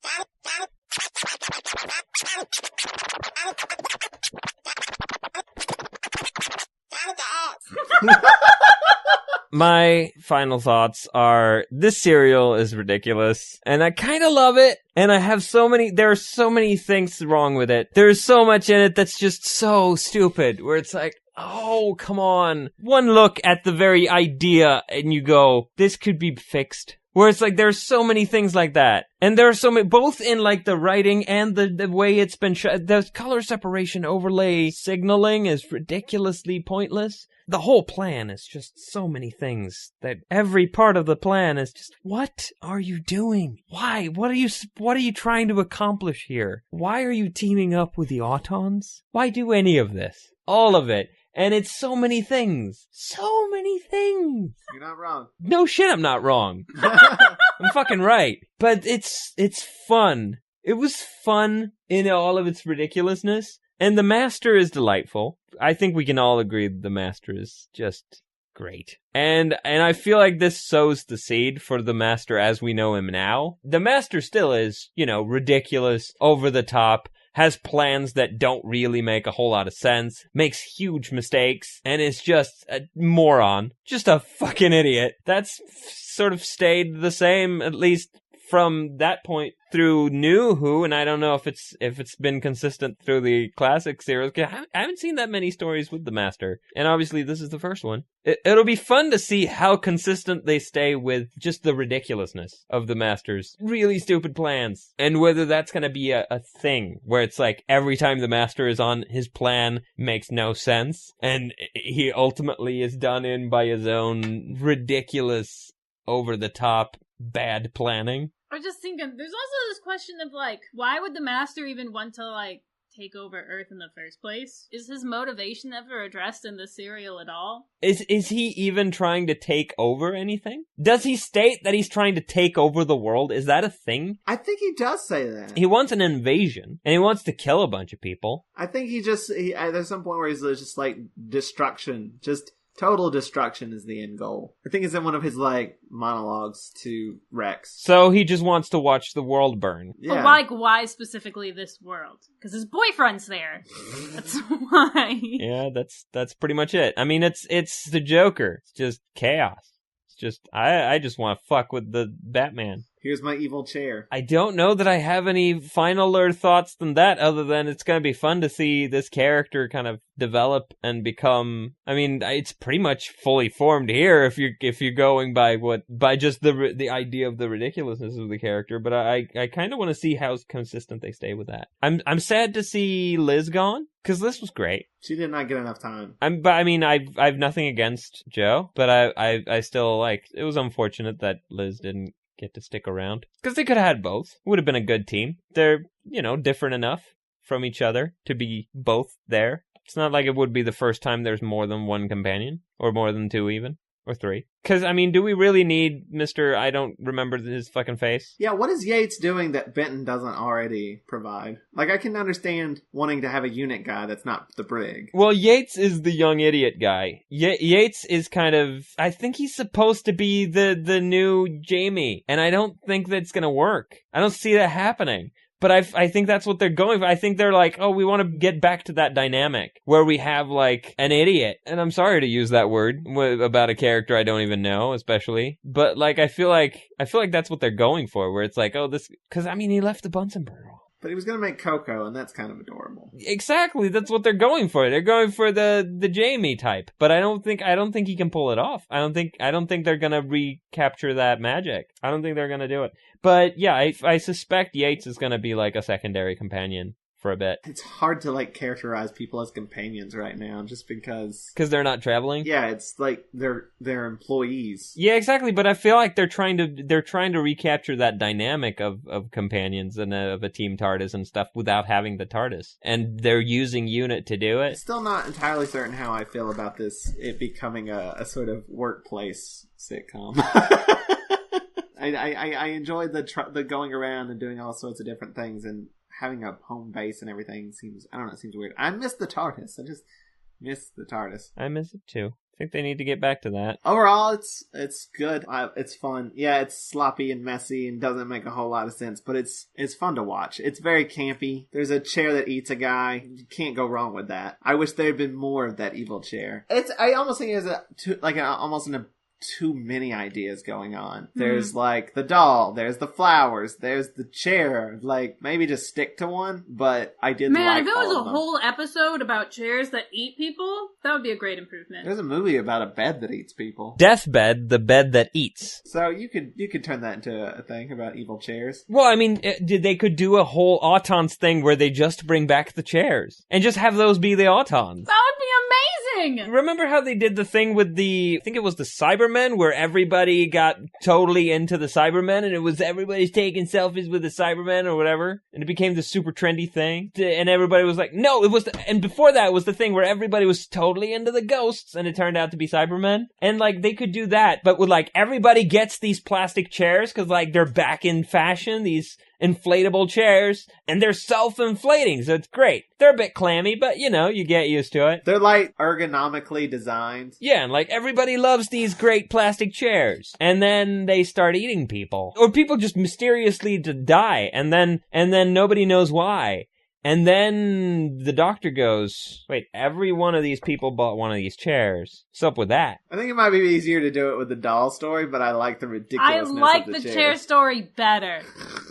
My final thoughts are, this serial is ridiculous, and I kind of love it, and there are so many things wrong with it. There's so much in it that's just so stupid, where it's like, oh, come on. One look at the very idea, and you go, this could be fixed. Where it's like, there's so many things like that. And there are so many, both in like the writing and the way it's been shot. The color separation overlay signaling is ridiculously pointless. The whole plan is just so many things that every part of the plan is just, what are you doing? Why? What are you trying to accomplish here? Why are you teaming up with the Autons? Why do any of this? All of it. And it's so many things. So many things. You're not wrong. No shit, I'm not wrong. I'm fucking right. But it's fun. It was fun in all of its ridiculousness. And the Master is delightful. I think we can all agree that the Master is just great. And I feel like this sows the seed for the Master as we know him now. The Master still is, ridiculous, over the top, has plans that don't really make a whole lot of sense, makes huge mistakes, and is just a moron. Just a fucking idiot. That's sort of stayed the same, at least from that point through New Who, and I don't know if it's been consistent through the classic series. I haven't seen that many stories with the Master, and obviously this is the first one. It'll be fun to see how consistent they stay with just the ridiculousness of the Master's really stupid plans, and whether that's going to be a thing where it's like every time the Master is on, his plan makes no sense, and he ultimately is done in by his own ridiculous, over-the-top, bad planning. I was just thinking, there's also this question of, like, why would the Master even want to, like, take over Earth in the first place? Is his motivation ever addressed in the serial at all? Is he even trying to take over anything? Does he state that he's trying to take over the world? Is that a thing? I think he does say that. He wants an invasion, and he wants to kill a bunch of people. I think there's some point where he's just like, destruction, just total destruction is the end goal. I think it's in one of his, like, monologues to Rex. So he just wants to watch the world burn. Yeah. But, like, why specifically this world? Because his boyfriend's there. That's why. Yeah, that's pretty much it. I mean, it's the Joker. It's just chaos. It's just, I just want to fuck with the Batman. Here's my evil chair. I don't know that I have any finaler thoughts than that, other than it's going to be fun to see this character kind of develop and become. I mean, it's pretty much fully formed here if you're going by just the idea of the ridiculousness of the character. But I kind of want to see how consistent they stay with that. I'm sad to see Liz gone, because Liz was great. She did not get enough time. But I mean, I've nothing against Joe, but I still it was unfortunate that Liz didn't get to stick around, because they could have had both. Would have been a good team. They're, different enough from each other to be both there. It's not like it would be the first time there's more than one companion, or more than two even, or three. Because, I mean, do we really need Mr. I don't remember his fucking face? Yeah, what is Yates doing that Benton doesn't already provide? Like, I can understand wanting to have a unit guy that's not the Brig. Well, Yates is the young idiot guy. Yates is kind of, I think he's supposed to be the new Jamie, and I don't think that's gonna work. I don't see that happening. But I think that's what they're going for. I think they're like, oh, we want to get back to that dynamic where we have, like, an idiot. And I'm sorry to use that word about a character I don't even know, especially. But, like, I feel like that's what they're going for, where it's like, oh, this... Because, I mean, he left the Bunsen burner. But he was going to make Coco, and that's kind of adorable. Exactly, that's what they're going for. They're going for the Jamie type. But I don't think he can pull it off. I don't think they're gonna recapture that magic. I don't think they're gonna do it. But yeah, I suspect Yates is gonna be like a secondary companion for a bit. It's hard to, like, characterize people as companions right now, just because they're not traveling. Yeah, it's like they're employees. Yeah, exactly. But I feel like they're trying to recapture that dynamic of companions and of a team TARDIS and stuff without having the TARDIS, and they're using UNIT to do it. Still not entirely certain how I feel about it becoming a sort of workplace sitcom. I enjoyed the going around and doing all sorts of different things, and having a home base and everything seems weird. I miss the TARDIS. I just miss the TARDIS. I miss it too. I think they need to get back to that. Overall, it's good. It's fun. Yeah, it's sloppy and messy and doesn't make a whole lot of sense, but it's fun to watch. It's very campy. There's a chair that eats a guy. You can't go wrong with that. I wish there had been more of that evil chair. I almost think it's almost in a too many ideas going on. There's like the doll, there's the flowers, there's the chair. Like, maybe just stick to one, but I did like if it was all a of them. whole episode about chairs that eat people, that would be a great improvement. There's a movie about a bed that eats people. Deathbed, the bed that eats. So you could turn that into a thing about evil chairs. Well, I mean, they could do a whole Autons thing where they just bring back the chairs and just have those be the Autons. That would be amazing! Remember how they did the thing with I think it was the Cybermen, where everybody got totally into the Cybermen, and it was everybody's taking selfies with the Cybermen or whatever, and it became the super trendy thing, and everybody was like, no, it was and before that was the thing where everybody was totally into the ghosts, and it turned out to be Cybermen, and like, they could do that, but with like, everybody gets these plastic chairs, because like, they're back in fashion, these inflatable chairs, and they're self-inflating, so it's great. They're a bit clammy, but you get used to it. They're like ergonomically designed. Yeah, and like everybody loves these great plastic chairs. And then they start eating people. Or people just mysteriously die, and then nobody knows why. And then the doctor goes, wait, every one of these people bought one of these chairs. What's up with that? I think it might be easier to do it with the doll story, but I like the ridiculousness of the I like the chairs. chair story better.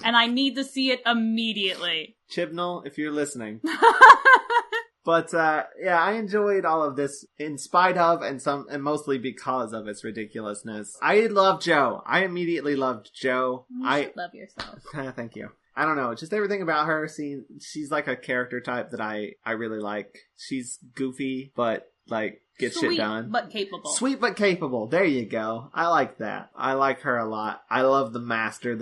And I need to see it immediately. Chibnall, if you're listening. But, yeah, I enjoyed all of this in spite of and mostly because of its ridiculousness. I love Jo. I immediately loved Jo. You should love yourself. Thank you. I don't know, just everything about her, she's like a character type that I really like. She's goofy, but, like, gets shit done. Sweet but capable. Sweet but capable. There you go. I like that. I like her a lot. I love the Master.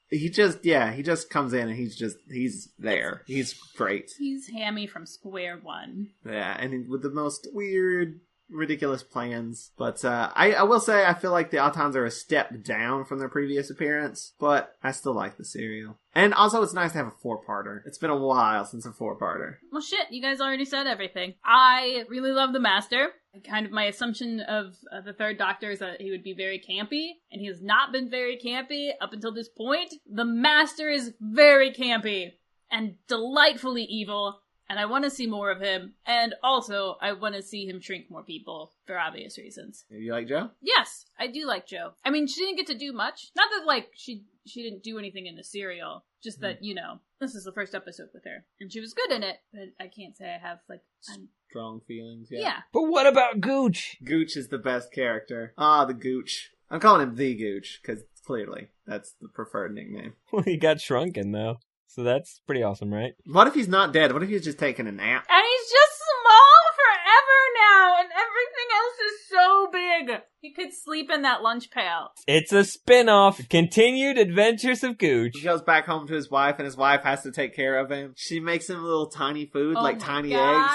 He just comes in and he's there. He's great. He's Hammy from Square One. Yeah, and with the most weird, ridiculous plans. But I will say I feel like the Autons are a step down from their previous appearance, but I still like the serial. And also it's nice to have a 4-parter. It's been a while since a 4-parter. Well, shit, you guys already said everything. I really love the Master. Kind of my assumption of the third Doctor is that he would be very campy, and he has not been very campy up until this point. The Master is very campy and delightfully evil, and I want to see more of him. And also, I want to see him shrink more people for obvious reasons. You like Jo? Yes, I do like Jo. I mean, she didn't get to do much. Not that, like, she didn't do anything in the serial. Just that, this is the first episode with her. And she was good in it, but I can't say I have, like... Strong feelings, yeah. But what about Gooch? Gooch is the best character. Ah, the Gooch. I'm calling him the Gooch, because clearly that's the preferred nickname. Well, he got shrunken, though. So that's pretty awesome, right? What if he's not dead? What if he's just taking a nap? And he's just small forever now, and everything else is so big. He could sleep in that lunch pail. It's a spin-off. Continued Adventures of Gooch. He goes back home to his wife, and his wife has to take care of him. She makes him little tiny food, like tiny eggs.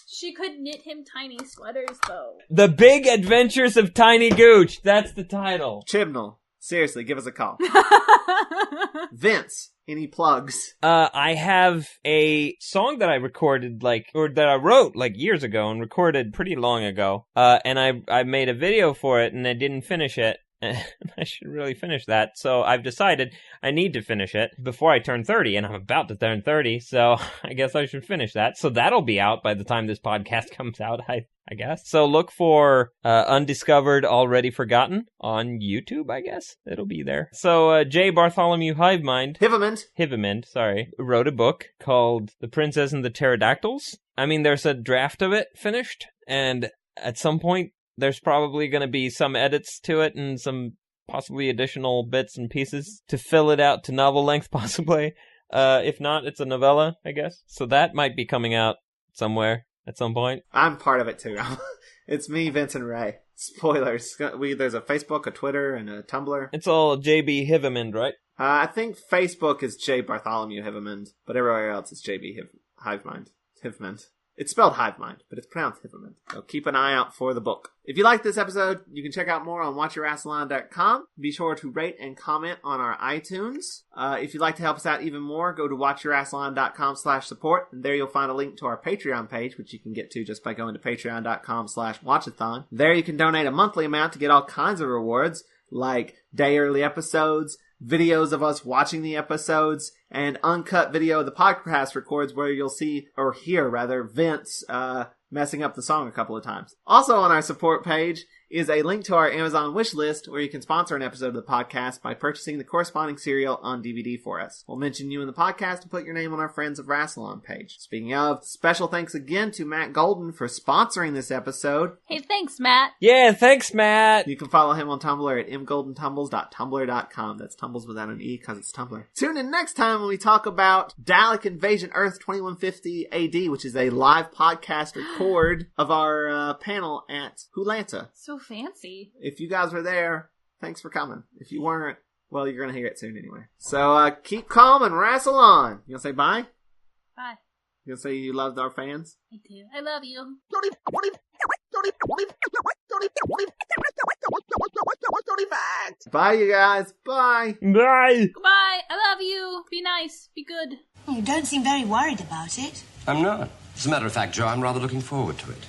She could knit him tiny sweaters, though. The Big Adventures of Tiny Gooch. That's the title. Chibnall, seriously, give us a call. Vince, any plugs? I have a song that I recorded, that I wrote, years ago and recorded pretty long ago. And I made a video for it, and I didn't finish it. I should really finish that. So I've decided I need to finish it before I turn 30, and I'm about to turn 30, so I guess I should finish that. So that'll be out by the time this podcast comes out, I guess. So look for Undiscovered, Already Forgotten on YouTube, I guess. It'll be there. So J. Bartholomew Hivamond, wrote a book called The Princess and the Pterodactyls. I mean, there's a draft of it finished, and at some point, there's probably going to be some edits to it and some possibly additional bits and pieces to fill it out to novel length, possibly. If not, it's a novella, I guess. So that might be coming out somewhere at some point. I'm part of it, too. It's me, Vince, and Ray. Spoilers. There's a Facebook, a Twitter, and a Tumblr. It's all JB Hivamond, right? I think Facebook is J. Bartholomew Hivamond, but everywhere else it's JB Hivamond. It's spelled Hivemind, but it's pronounced Hivamond. So keep an eye out for the book. If you like this episode, you can check out more on Watch-A-Rassilon.com. Be sure to rate and comment on our iTunes. If you'd like to help us out even more, go to WatchYourRassilon.com/support, and there you'll find a link to our Patreon page, which you can get to just by going to Patreon.com/Watch-A-Thon. There you can donate a monthly amount to get all kinds of rewards, like day early episodes, videos of us watching the episodes, and uncut video the podcast records where you'll see, or hear rather, Vince messing up the song a couple of times. Also on our support page is a link to our Amazon wish list where you can sponsor an episode of the podcast by purchasing the corresponding serial on DVD for us. We'll mention you in the podcast and put your name on our Friends of Rassilon page. Speaking of, special thanks again to Matt Golden for sponsoring this episode. Hey, thanks, Matt. Yeah, thanks, Matt. You can follow him on Tumblr at mgoldentumbles.tumblr.com. That's tumbles without an E because it's Tumblr. Tune in next time when we talk about Dalek Invasion Earth 2150 AD, which is a live podcast record of our panel at Hulanta. So fancy. If you guys were there, thanks for coming. If you weren't, well, you're going to hear it soon anyway. So keep calm and wrestle on. You going to say bye? Bye. You going to say you loved our fans? I do. I love you. Bye, you guys. Bye. Bye. Goodbye. I love you. Be nice. Be good. You don't seem very worried about it. I'm not. As a matter of fact, Joe, I'm rather looking forward to it.